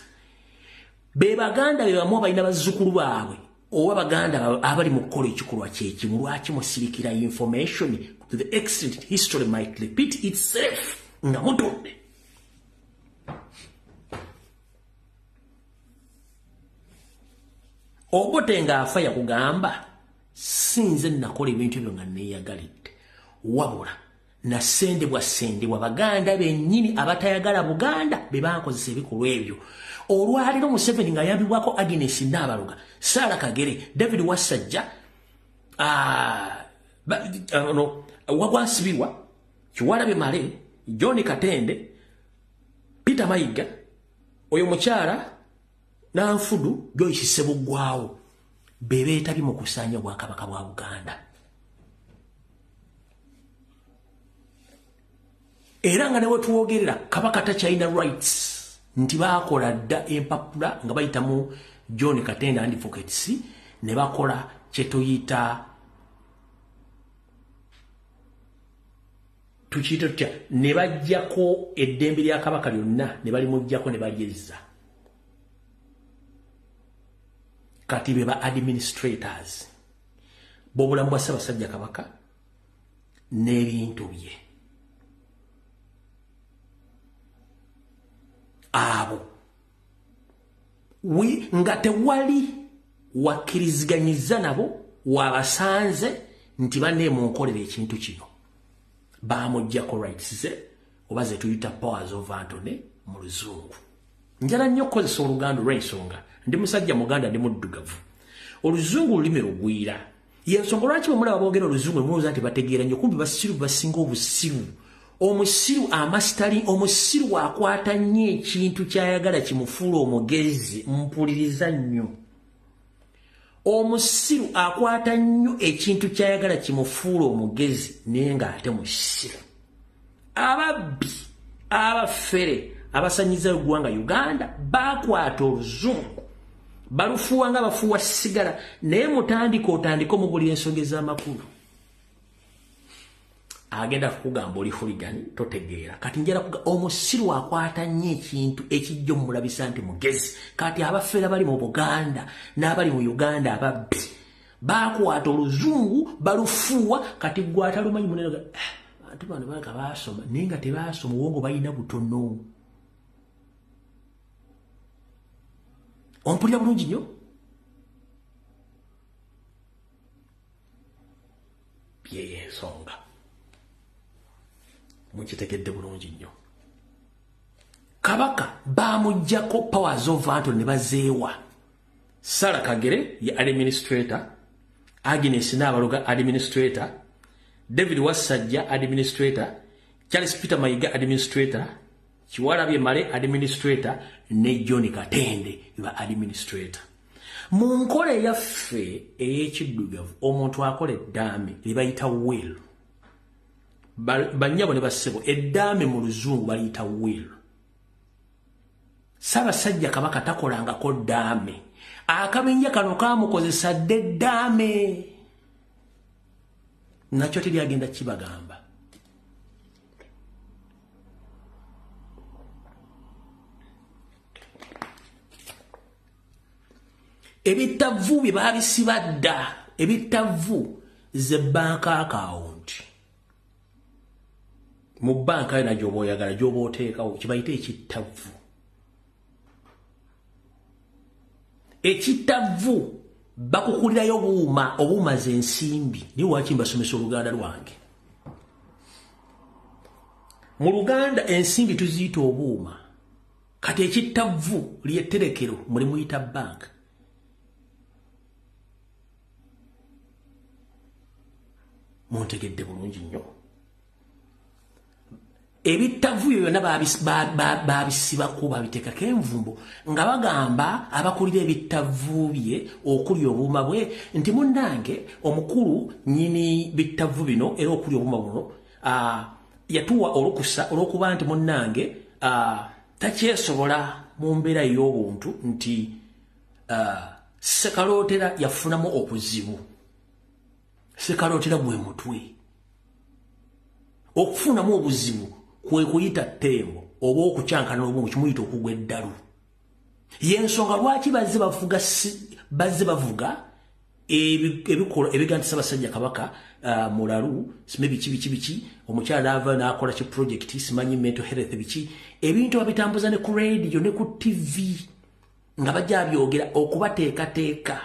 be Baganda be bamu abalina bazzukulu baabwe oba Baganda abali mu kukola ekikolwa kyekimu. Lwaki musirikira information to the extent history might repeat itself nga mutudde? Obote ng'afa yakugamba sinze nakola ebintu ebyo nga neeyagalidde, wabula nasendebwa Baganda bennyini abatayagala Buganda be bankozesa ebikolwa ebyo. Olwaliro Museveni ng'ayambibwako Agnes Naabaluga, Sarah Kagere, David Wasajja, Wagwansibirwa, Kiwalabe Male, John Katende, Peter Mayiga, oyo mukyala Nanfudu, Joyce Ssebugwawo be beetabye mu kusaanya Bwakabaka bwa Buganda. Era nga ne wetuwogerera Kabaka takyalina rights nti baakola dda empapula nga bayitamu John Katende Advocates ne bakola kye tuyita tukiyita tutya ne bajjako eddembe lya Kabaka lyonna ne balimuggyako ne balyezza. Kati be ba administrators b'obulamu bwa Ssaabasajja Kabaka n'ebintu bye. Abo nga tewali wakkiriziganyiza nabo wabasanze nti banne munkolera ekintu kino baamuggyako rights ze oba ze tuyita powers of Antony mu Luzungu. Njala nnyo okukozesa Oluganda olw'ensonga ndi musajja Muganda ndi muddugavu. Oluzungu lulimi rugwira. Y'ensonga lwaki bwe mulaba boogera Oluzungu mulowooza nti bategeera nnyo, kumbi basiru basinga obusiru. Omusiru amasitali, omusiru akwata nnyo ekintu ky'ayagala kimufuula omugezi. Mpuliriza nnyo. Omusiru akwata nnyo ekintu ky'ayagala kimufuula omugezi naye ng'ate musiru. Ababbi, abafere, abasanyiza eggwanga Uganda bakwata Oluzungu balufuuwa nga bafuuwa sigala, naye mutandika otandika omubulira ensonga ez'amakulu. Agenda kukugamba oli huligani totegeera. Kati njala kugamba omusiru akwata nnyo ekintu ekijja omulabisa nti mugezi. Kati abafeera bali mu Buganda n'abali mu Uganda ababbi bakwata Oluzungu balufuuwa, kati gwe atalumanyi munene abantu bano balaka baasoma naye nga tebaasoma obwongo balina butono. Ompulira bulungi nnyo? Byeye ensonga mukitegedde bulungi nnyo. Kabaka baamuggyako powers of Antony ne bazeewa. Sarah Kagere ye administrator, Agnes Naabaluga administrator, David Wasajja administrator, Charles Peter Mayiga administrator, Kiwalabye Male administrator ne John Katende ba administrator. Mu nkola eyaffe ey'ekiddugavu omuntu akola eddaame lye bayita will. Bannyabo ne bassebo eddaame mu Luzungu baliyita will. Ssaabasajja Kabaka takolangako ddaame. Akabenja kano kaamukozesa dda eddaame nakyo teryagenda kibagamba. Ebitavu bye babisiba dda, ebitavu ze bank account. Mu banka ena gy'oba oyagala gy'oba oteekawo kibayita ekitavu. Ekitavu bakukulirayo obuuma z'ensimbi. Ni waki mbasomesa Oluganda lwange. Mu Luganda ensimbi tuziyita obuuma. Kati ekitavu ly'etterekero muli muyita bank. Muntegedde bulungi nnyo. Ebitavu byonna babisibako babiteekako envumbo nga bagamba abakulira ebitavu bye okuli obuuma bwe nti munnange omukulu nnyini bitavu bino era okuli obuuma buno yatuwa olukusa olw'okuba nti munnange takyesobola mu mbeera ey'obuntu nti Sekalootera yafunamu okuzibu. Sekalootera gwe mutwe. Okufunamu obuzibu kwe kuyita ttembo oba okucankana obwongo kimuyita okugwa eddalu. Y'ensonga lwaki bazze bavuga ebikola ebigandisa Basajja Kabaka mulalu simebi biki omukyala ava n'akola ki project simanyi mental health biki ebintu babitambuza ne ku radio ne ku TV nga bajja byogera okubateekateeka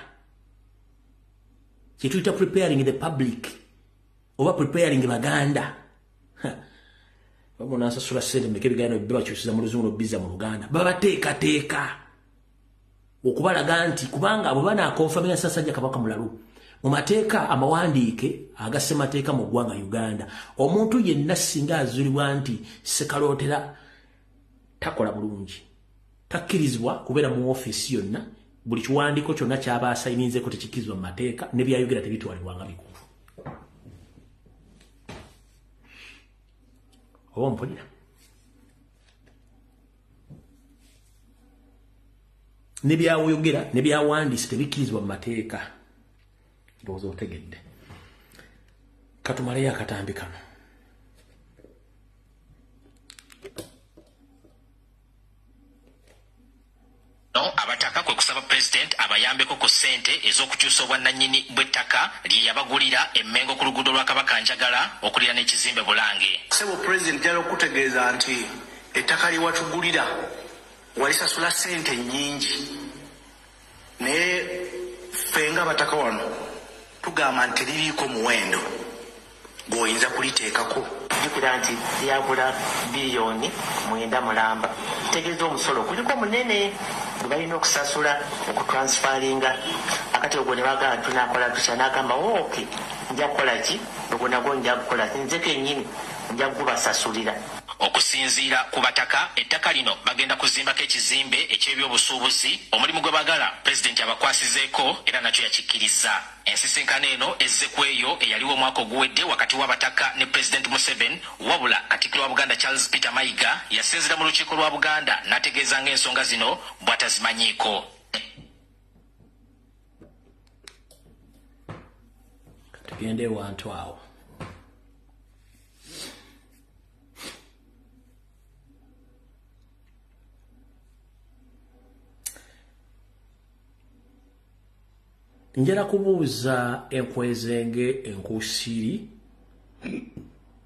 kyetuyita preparing the public oba preparing Baganda. Bamona asasula sente meke ebigaano bibakyusiza mu Luzungu biza mu Luganda babateekateeka okubalaga nti kubanga abo banaakonfamira Ssaabasajja Kabaka mulalu mu mateeka amawandiike agassemateeka mu ggwanga Uganda omuntu yenna singa azulibwa nti Sekalootera takola bulungi takkirizibwa kubeera mu ofiisi yonna buli kiwandiiko kyonna kyaba asayininzeeko tekikkirizibwa mu mateeka ne byayogera tebitwalibwanga bikulu. Oba mpulira ne byayogera ne byawandiise tebikkirizibwa mu mateeka. Ndowooza otegedde. Katumaleyo akatambi kano. Abataka kwe kusaba President abayambeko ku ssente ez'okukyusa obwannannyini bw'ettaka lye yabagulira emmengo ku luguudo lwa Kabakanjagala okulira n'ekizimbe Bulange. Sebo President jalo kutegeeza nti ettaka lye watugulira walisasula ssente nnyingi naye ffe nga abataka wano tugamba nti liriiko muwendo gw'oyinza kuliteekako. Jjukira nti lyagula biliyoni 9 mulamba. Kitegeeza omusolo guliko munene gwe balina okusasula okutransfaringa akati ogwo ne bagamba tunaakola tutya n'agamba oke nja kukola ki ogwo nagwo nja kukola nze kennyini nja kubasasulira. Okusinziira ku bataka ettaka lino bagenda kuzimbako ekizimbe eky'ebyobusuubuzi omulimu gwe bagala Pulezidenti abakwasizeeko era nakyo yakikkiriza. Ensisinkano eno ezze ku eyo eyaliwo omwaka oguwedde wakati w'abataka ne Pulezidenti Museveni wabula Katikkiro wa Buganda Charles Peter Mayiga yasinzira mu lukiiko lwa Buganda n'ategeeza ng'ensonga zino bw'atazimanyiiko. Tugende wantu awo. Njala kubuuza enkwezenge enkuusiri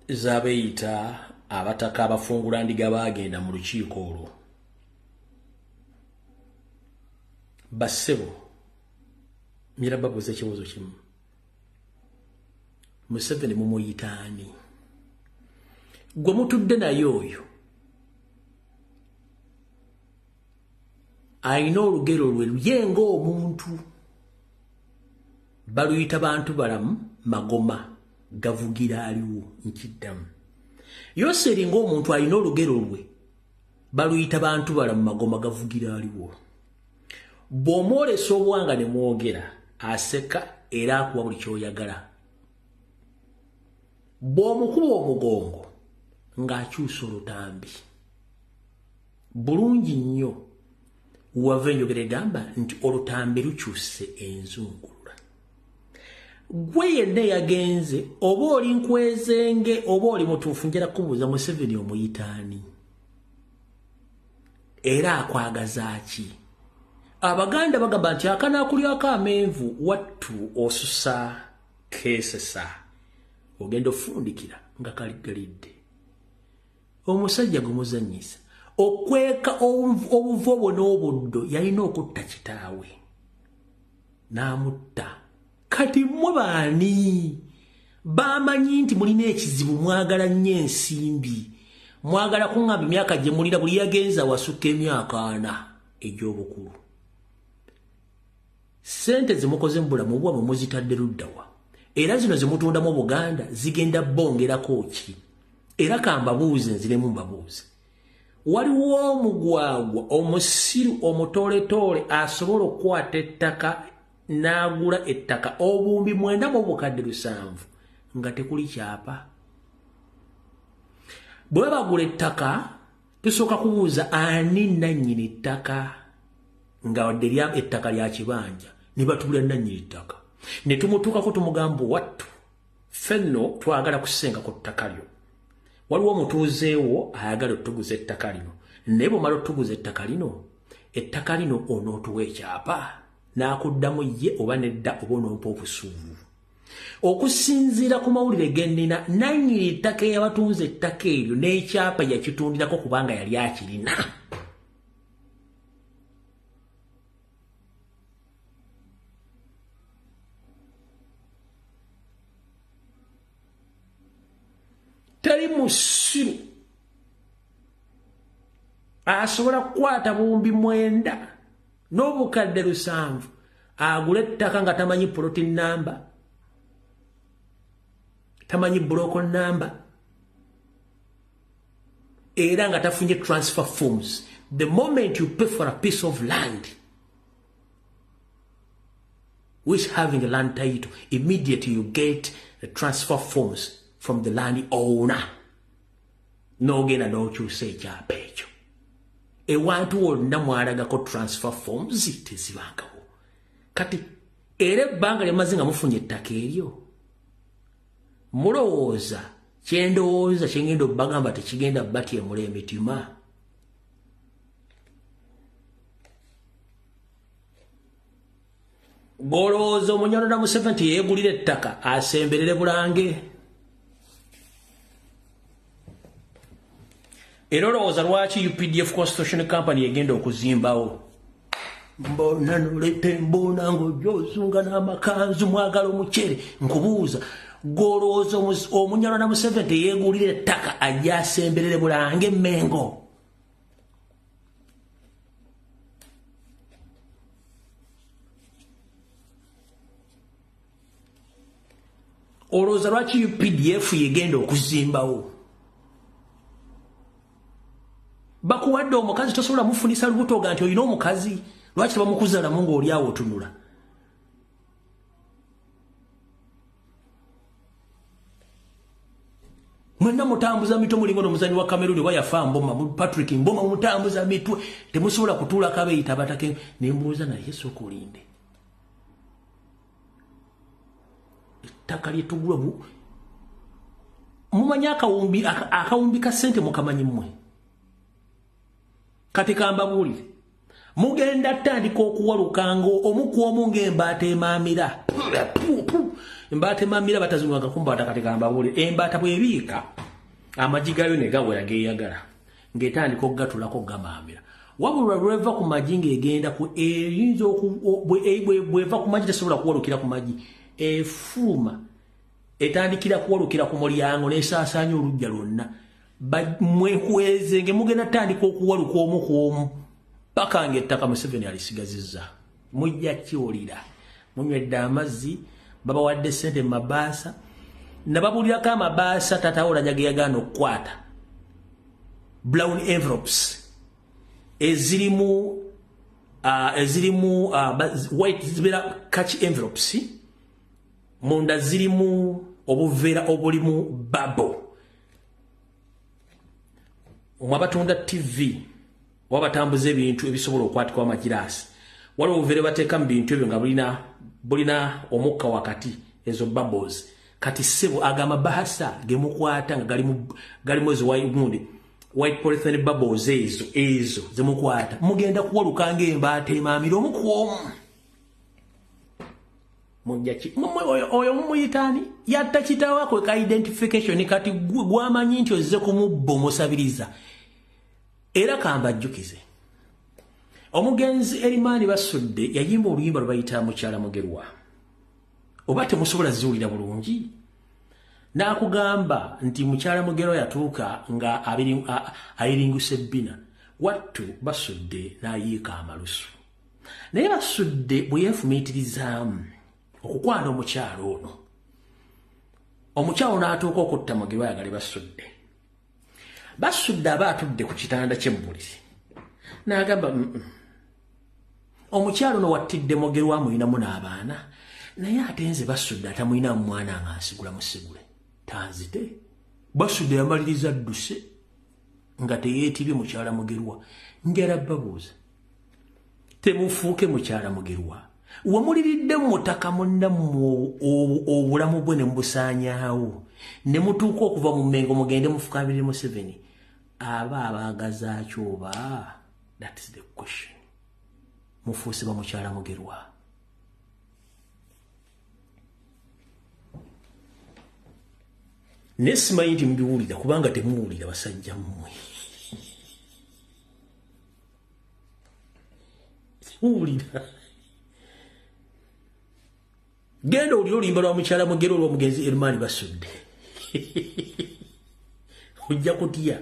z'abeeyita abataka abafungula ndiga baagenda mu lukiiko olwo. Bassebo, njala babuuza ekibuuzo kimu. Museveni mumuyita ani? Gwe mutudde naye oyo alina olugero lwe luye ng'omuntu. Baluyita bantu balamu Magoma gavugira aliwo nkiddamu. Yose eringa omuntu alina olugero lwe baluyita bantu balamu Magoma gavugira aliwo. Bw'omwolesa obwanga ne mwogera aseka era akuwa buli ky'oyagala. Bw'omukuba omugongo ng'akyusa olutambi. Bulungi nnyo wava enjogera egamba nti olutambi lukyuse enzungulula. gwe yenna yagenze oba oli nkwezenge oba oli mutuufu njala kubuuza Museveni omuyitaani era akwagaza ki? Abaganda bagamba nti akanaakulyako amenvu wattu osusa keesesa ogenda ofundikira nga kaligalidde. Omusajja gumuzanyisa okweka obuvobo n'obuddo yalina okutta kitaawe n'amutta. Kati mmwe baani bamanyi nti mulina ekizibu, mwagala nnyo ensimbi, mwagala kuŋŋamba emyaka gye mulira buli yagenza wasukka emyaka 4 egy'obukulu. Sente zimukoze mu bulamu bwabwe muzitadde luddawa, era zino zimutunda mu Buganda zigenda bongerako ki? Era kambabuuze nziremu mbabuuze, waliwo omugwagwa omusiru omutoletoole asobola okukwata ettaka n'agula ettaka obuwumbi 9,700 nga tekuli kyapa? Bwe bagula ettaka tusooka kubuuza ani nannyini ttaka, nga wadde lya ettaka lya kibanja ne batuula nannyini ttaka ne tumutuukako tumugamba wattu ffenno twagala kusenga ku ttaka lyo. Waliwo omutuuzeewo ayagala otuguza ettaka lino, naye bw'omala otuguza ettaka lino onootuwa ekyapa n'akuddamu ye oba nedda oba onompa obusuubu. Okusinziira ku mawulire gennina, nannyini ettaka eyabatunze ettaka eryo n'ekyapa yakitundirako kubanga yali akirina. Teri musiru asobola kukwata buwumbi 9 n'obukadde 7 agula ettaka nga tamanyi ploti namba, tamanyi buloko namba, era nga tafunye transfer forms. The moment you pay for a piece of land which having a land title, immediately you get the transfer forms from the land owner. N'ogenda n'okyusa ekyapa ekyo. Ewantu wonna mwalagako transfer forms tezibangawo. Kati era ebbanga lyamaze nga mufunye ettaka eryo, mulowooza kyendowooza kyengenda obbagamba tekigenda batyemula emitima? Golowooza Omunyoro Museveni yeegulira ettaka asemberere Bulange? Era olowooza lwaki UPDF Construction Company egenda okuzimbawo? Mbona nolete mbona ng'ojoosunga n'amakanzu mwagala omucere. Nkubuuza, golowooza Omunyoro Museveni yeegulira ettaka ajja asemberere Bulange Mengo? Olowooza lwaki UPDF yegenda okuzimbawo? Bakuwadde omukazi tosobola mufunisa lubuto ga nti olina omukazi, lwaki tebamukuzaalamu ng'oli awo otunula? Mwenna mutambuza mitwe mulingo n'omuzanyi wa Cameroon wa yafa Mboma, Patrick Mboma mutambuza mitwe, temusobola kutuula kabeeyita abatake. Ne mbuuza naye sooka olinde. Ettaka lyetugula mumanyi akawumbi ka ssente mukamanyi mmwe? Kati kambabuulire, mugenda tandika okuwalukanga omu ku omu ng'embaata emaamira. Embaata emaamira batazunwaga kumbaata. Kati kambabuulire, embaata bw'ebiika amagi gayo ne gawera geeyagala ng'etandika okugatulako gamaamira. Wabula lweva ku magi ng'egenda ku eyinza bw'eva ku magi tesobola kuwalukira ku magi, efuluma etandikira kuwalukira ku mulyango n'esaasaanya olujja lwonna. Mwekweze nge mugenda tandika okuwaluka omu ku omu paka ng'ettaka Museveni alisigazizza. Mujja kiwulira munywedde amazzi, babawadde ssente mu mabaasa, nababulirako amabaasa tatawola ge yagaana okukwata brown envelopes ezirimu white zibeera catch envelopes, munda zirimu obuveera obulimu babo. Mwabatunda TV wabatambuza ebintu ebisobola okwatika amagiraasi, waliwo obuveera bateeka mu bintu ebyo nga bulina omukka wakati ezo bubbles kati sebo agama bahasa gemukwata nga gali mwezi wa imundi white polyethylene bubbles ezo zemukwata mugenda kuwaluka ng'embaata emamira omukwomu mujjaki oyo mumuyitaani yatta kitawako ka identification kati gwamanyi nti ozze kumubba omusabiriza era kambajjukize omugenzi Erimani Basudde yayimba oluyimba lwe Mukyala Mugerwa oba temusobola ziwulira bulungi n'akugamba nti Mukyala Mugerwa yatuuka nga ayiringuse ebbina wattu Basudde n'ayiika amalusu naye Basudde bwe yeefumiitirizaamu okukwana omukyalo ono omukyalo n'atuuka okutta Mugerwa ayagale Basudde aba atudde ku kitanda ky'ebbuliri n'agamba omukyalo ono wattidde Mugerwa amuyinamu n'abaana naye ate nze Basudde atamuyinamu mwana nga nsigula musigule tanzite Basudde yamaliriza dduse nga teyeetibye Mukyala Mugerwa njala babuuza temufuuke Mukyala Mugerwa wamuliridde mu ttaka munnammwe obulamu bwe ne mubusaanyaawo ne mutuuka okuva mu Mmengo mugende mufukabire Museveni aba abaagaza kyoba that is the question mufuuse ba Mukyala Mugerwa nesimanyi nti mbiwulira kubanga temuwulira basajja mmwe temuwulira genda oli oluyimba lwa Mukyala Mugerwa olw'omugenzi Erimani Basudde ojja kutya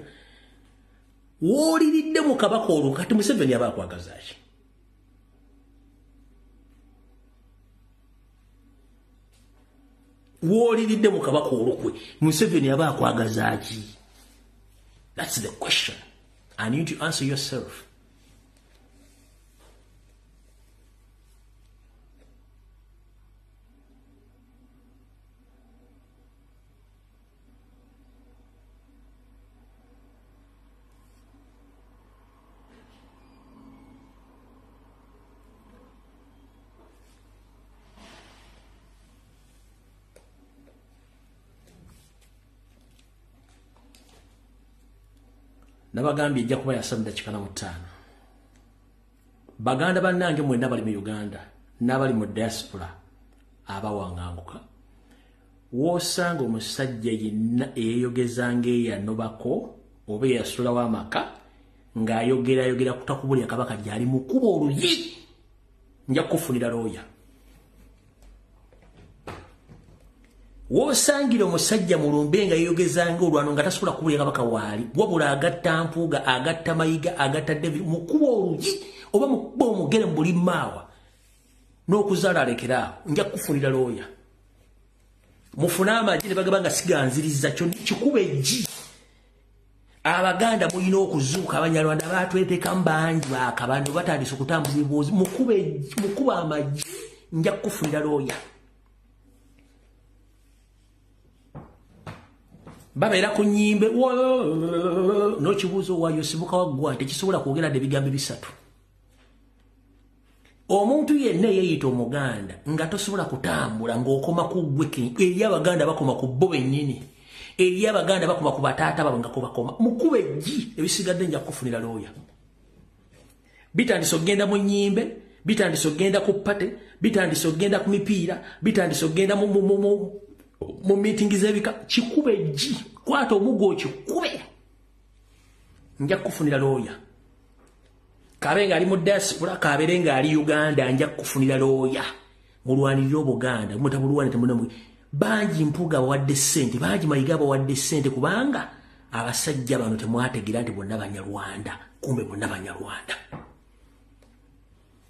wooliridde mu kabaka olwo kati Museveni aba akwagaza ki wooliridde mu kabaka olwo kwe Museveni aba akwagaza ki that's the question I need to answer yourself nabagambye ejja kuba ya dakika 5 baganda bannange mwenna bali mu Uganda n'abali mu diaspora abawanganguka wosanga omusajja yenna eyeyogeza ng'eyanobako oba eyasulawo amaka ng'ayogera kutakubulya kabaka gyali mu kuba oluyi nja kufunira looya wosangira omusajja mulumbe nga yeyogezanga olwano nga tasobola kubulya kabaka waali wabula agatta Mpuuga agatta Mayiga agatta David mukuba oluyi oba mukuba omugere mu buli maawa n'okuzaala alekeraawo nja kufunira looya mufune amagye ne bagamba nga siganziriza kikuba eggi abaganda mulina okuzuuka abanyarwanda batwetekamu bangi bakabano batandise okutambuza ebiboozi mukuba amagye nja kufunira looya babeera ku nnyimbe n'okibuuzo waayo sibuka waggwa tekisobola kwogera ebigambo bisatu omuntu yenna eyeyita omuganda nga tosobola kutambula ng'okoma ku ggwe eri abaganda bakoma ku bo bennyini eri abaganda bakoma ku bataata babwe nga kubakoma mukuba eggi ebisigadde nja kufunira looya bitandise okgenda mu nnyimbe bitandise okgenda ku pate bitandise okgenda ku mipiira bitandise okgenda mu meeting z'ebika kikube eggi kwata omuggo okikube nja kufunira looya kabe nga ali mu diaspora kabere nga ali Uganda nja kufunira looya mulwanirira obuganda mutabulwane temunamwe bangi Mpuuga bawadde ssente bangi Mayiga bawadde ssente kubanga abasajja bano temwategeera nti bonna Banyarwanda kumbe bonna Banyarwanda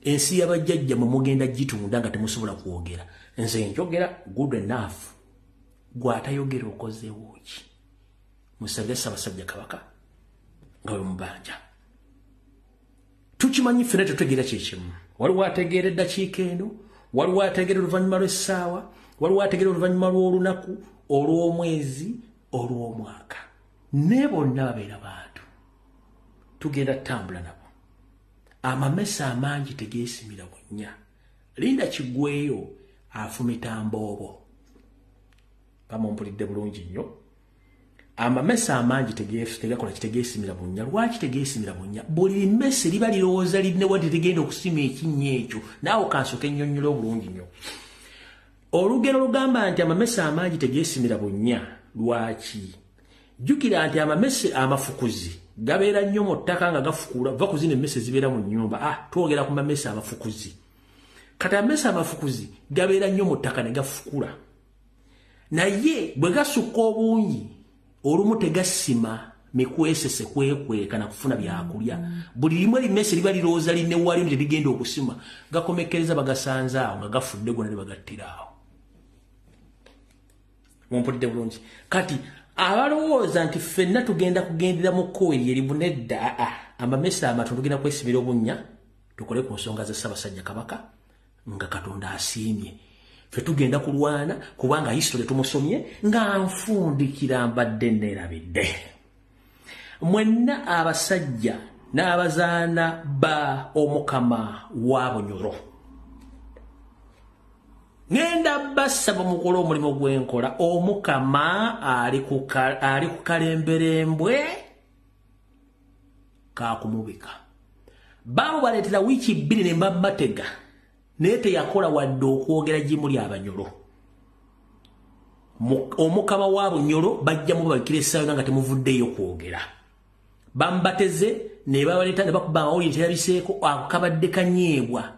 ensi y'abajjajja mwe mugenda gitunda nga temusobola kwogera nze njogera good enough gwatayogera okozeewo ki musabye Ssaabasajja Kabaka nga we mubanja tukimanyi ffena tetutegeera kyekimu waliwo ategeera eddakiika eno waliwo ategeera oluvannyuma lw'essaawa waliwo ategeera oluvannyuma lw'olunaku olw'omwezi olw'omwaka ne bonna babeera bantu tugenda tutambula nabo amamesa amangi tegeesimira bunnya linda kiggweyo afumita mboobo bamumpulidde bulungi nnyo amamesa amangi tegakola kitegeesimira bunnya lwaki tegeesimira bunnya buli limese liba lirowooza linne wadde ligenda okusima ekinnya ekyo naawe kansoka ennyonnyola obulungi nnyo olugero lugamba nti amamesa amangi tegeesimira bunnya lwaki jjukira nti amamese amafukuzi gabeera nnyo mu ttaka nga gafukula va kuzina emmese zibeera mu nnyumba twogera ku mamese amafukuzi kati amamese amafukuzi gabeera nnyo mu ttaka ne gafukula naye bwe gasukka obungi olumu tegasima mikwesese kwekweka na kufuna byakulya buli limu erimese liba lirowooza linne wali nti ligenda okusima gakomekkereza bagasanze awo nga gafudde gonna ne bagattira awo mumpulidde bulungi kati abalowooza nti ffenna tugenda kugendera mu kkubo eryeribu nedda amamese amatono tugenda kwesibira obunnya tukole ku nsonga za Ssaabasajja Kabaka nga Katonda asiimye ffe tugenda kulwana kubanga history tumusomye nga nfundikira mbadde neerabidde mwenna abasajja n'abazaana ba Omukama wa Bunyoro ngenda basaba mukola omulimu gwenkola Omukama ali ku kalemberembwe kakumubika baleetera wiiki 2 ne mbabatega naye teyakola wadde okwogera gimuli Abanyoro Omukama wa Bunyoro bajja mubabikira essaayo nga temuvuddeyo kwogera bambateze ne babaleeta ne bakuba amawulire terabiseeko akabadde kanyeebwa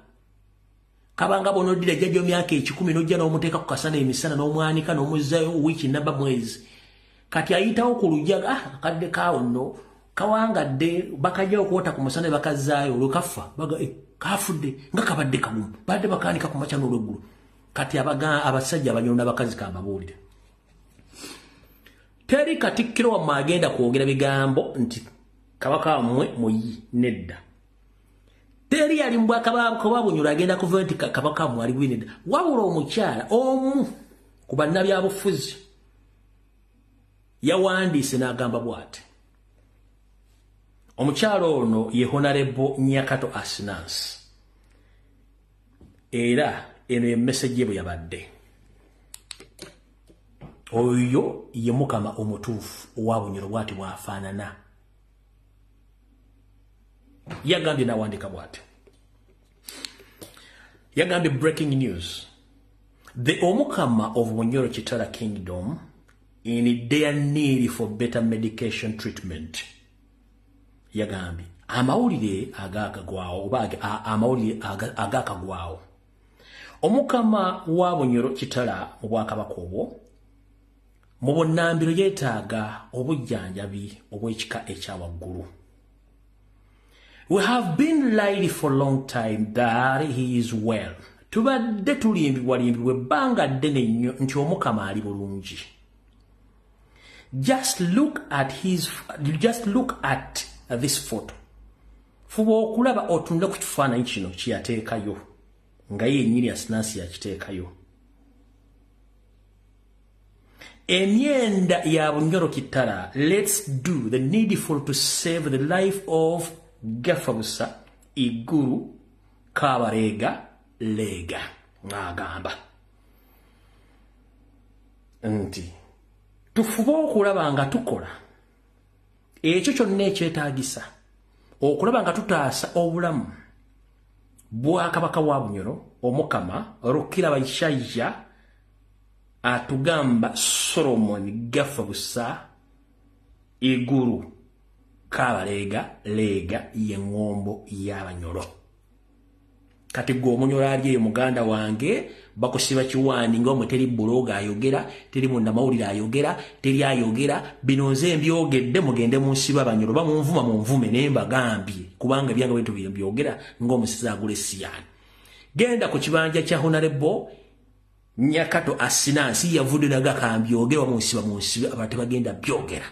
kabanga bonoddira jjajjo myaka 10 n'ojja n'omuteeka ku kasana emisana n'omwanika n'omuzzayo wiiki namba mwezi kati ayitawo ku lujjaga akadde kaawo nno kawangadde bakajja okwota ku musana bakazzaayo olwekafa baga kafudde nga kabadde kagumu badde bakaanika ku makya n'olweggulu kati abasajja Abanyoro n'abakazi kambabuulire teri Katikkiro wammwe agenda kwogera bigambo nti kabaka wammwe muyi nedda teri ali mu Bwakabaka bwa Bunyoro agenda kuva nti kabaka wammwe ali bwinedda wabula omukyala omu ku bannabyabufuzi yawandiise n'agamba bw'ati omukyala ono ye Honorable Nyakato Asinas era eno ye message ye bwe yabadde oyo ye Mukama omutuufu owa Bunyoro bw'ati bw'afaanana yagambye n'awandika bw'ati yagambye breaking news the Omukama of Bunyoro Kitara Kingdom in their need for better medication treatment yagambye amawulire agakagwawo oba amawulire agakagwawo Omukama wa Bunyoro Kitara mu Bwakabaka obwo mu bunnambiro yeetaaga obujjanjabi obw'ekika ekyawaggulu. We have been lied for a long time that he is well. Tubadde tulimbibwa ebbanga ddene nnyo nti Omukama ali bulungi. Just look at this photo. Fuba okulaba otunula ku kifaananyi kino kyeyateekayo nga yennyini Asinas yakiteekayo. Emyenda ya Bunyoro Kitara, let's do the needful to save the life of Gafabusa Iguru Kabarega Lega ngagamba nti tufuba okulaba nga tukola ekyo kyonna ekyetaagisa okulaba nga tutaasa obulamu bwa Kabaka wa Bunyoro Omukama Rukira Baishaya atugamba Solomon Gafabusa Iguru Kabalega lega y'engombo y'Abanyoro. Kati gwe Omunyoro ali muganda wange bakusiba kiwandi ng'omwe teri buloga ayogera teri munnamawulire ayogera teri ayogera bino nze mbyogedde mugende munsiba Abanyoro bamunvuma munvume naye mbagambye kubanga ebyange bintu byogera ng'omusiza agule siyani. Genda ku kibanja kya Honorable Nyakato Asinas yavudde nagakambyogera munsiba abantu bagenda byogera.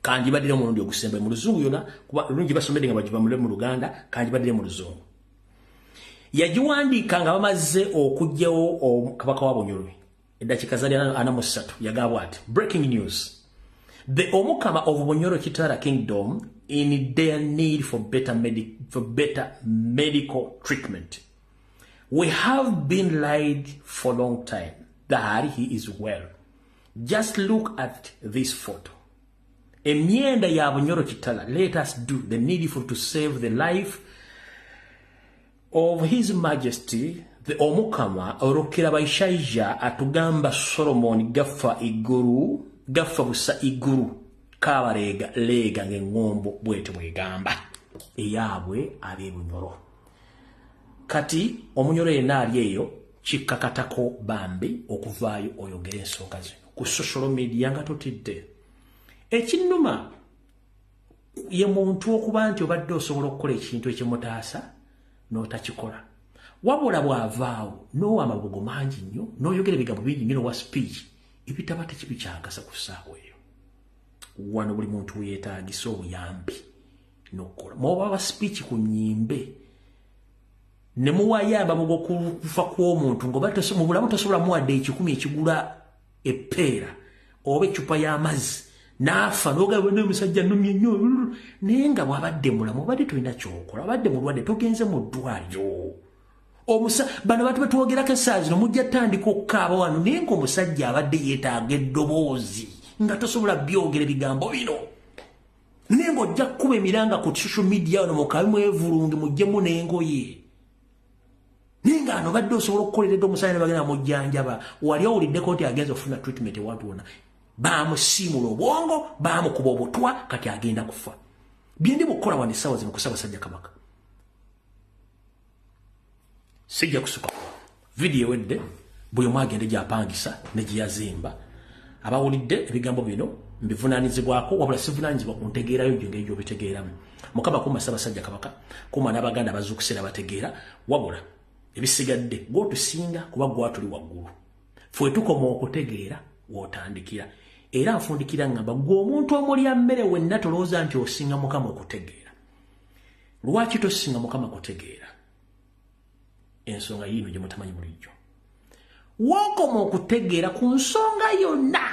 Kanji badire mulundi okusembe mu Luzungu yona kuba lungi basomede nga bajiba mu Luganda kanji badire mu Luzungu. Yajiwandika nga bamaze okujjawo Kabaka wa Bunyoro eddakiika zali ana mu 3 yagamba ati breaking news, the Omukama of Bunyoro Kitara Kingdom in their need for better medical treatment. We have been lied for a long time that he is well. Just look at this photo. Emyenda ya Bunyoro Kitala. Let us do the needful to save the life of His Majesty the Omukama Orokira Baishaija atugamba Solomon gafa iguru gafa busa iguru kabarega lega ng'engombo bwete bwegamba eyabwe abe Bunyoro kati omunyoro yenali eyo chikakatako bambi okuvaayo oyogere ensonga zino ku social media nga totidde ekinnuma ye muntu okuba nti obadde osobola okukola ekintu ekimutaasa n'otakikola wabula bw'avaawo n'owa amabugo mangi nnyo n'oyogera ebigambo bingi nnyo n'owa speech ebitaba tekibikyagasa ku ssaawa eyo wano buli muntu yeetaagisa obuyambi n'okukola mwoba speech ku nnyimbe ne muwayamba mugokufa kw'omuntu ng'oba mu bulamu tosobola muwadde ekikumi ekigula eppeera oba eccupa y'amazzi n'afa n'ogamba n'omusajja nnumye nnyo naye nga bw'abadde mulamu obadde tolina kyokola abadde mulwadde togenze mu ddwaliro bano bantu betwogerako essaawa zino mujja tandika okukaaba wano naye ng'omusajja abadde yeetaaga eddoboozi nga tosobola byogera ebigambo bino naye ng'ojja kukuba emiranga ku social media wano mukaabi mwevulunge muggyemu n'engoye naye nga ano badde osobola okukolera edda omusajja ne bagenda mujjanjaba wali owuliddeko nti agenza okufuna treatment ewantu wonna baamusiimula obwongo baamukuba obutwa kati agenda kufa byendi bukola wano essaawa zino ku Ssaabasajja Kabaka sijja kusuka video ewedde buli omu agende gy'apangisa ne gye yazimba abawulidde ebigambo bino mbivunaanyizibwako wabula sivunaanyizibwa ku ntegeerayo gyo ngeri gy'obitegeeramu Mukama kuuma Ssaabasajja Kabaka kuuma n'Abaganda bazuukuse bategeera wabula ebisigadde gw'otusinga kuba gwatuli waggulu fwe tukoma okutegeera w'otandikira era nfundikira ngamba gwe omuntu omulya mmere wenna tolowooza nti osinga Mukama okutegeera lwaki tosinga Mukama kutegeera ensonga yiino gye mutamanyi bulijjo wookoma okutegeera ku nsonga yonna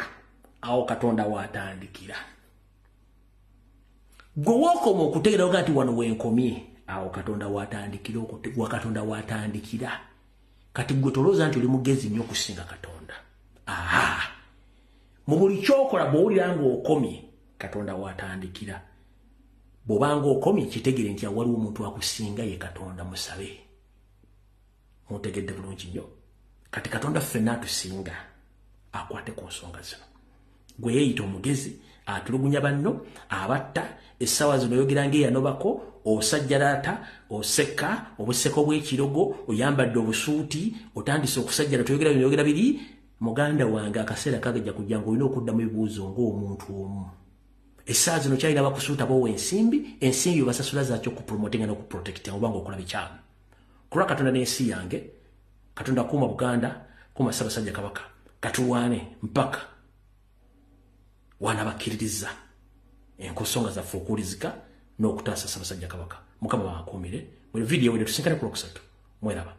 awo Katonda w'atandikira gwe wookoma okutegeera oga nti wano wenkomye awo Katonda w'atandikira kati gwe tolowooza nti oli mugezi nnyo okusinga Katonda mu buli kyokola bw'owulira ng'okomye Katonda w'atandikira bw'obanga okomye kitegere nti waliwo omuntu akusinga ye Katonda musabe mutegedde bulungi nnyo kati Katonda ffenna atusinga akwate ku nsonga zino gwe yeeyita omugezi atulugunya banno abatta essaawa zino oyogera ng'eyanobako osajjalaata oseka obuseko bw'ekirogo oyambadde obusuuti otandise okusajjala toyogera bino oyogera biri muganda wange akaseera kagejja kujja ng'olina okuddamu ebibuuzo ng'omuntu omu essaawa zino kyalina bakusuuta boowa ensimbi obasasula zaakyo okupromotinga n'okuprotectinga obanga okola bikyamu kulwa Katonda n'ensi yange Katonda kuuma Buganda kuuma Ssaabasajja Kabaka katulwane mpaka wanabakkiririza enkosonga zaffe okuwulizika n'okutaasa Ssaabasajja Kabaka Mukama bakuumire buli vidiyo wede tusinkane ku Lwokusatu mweraba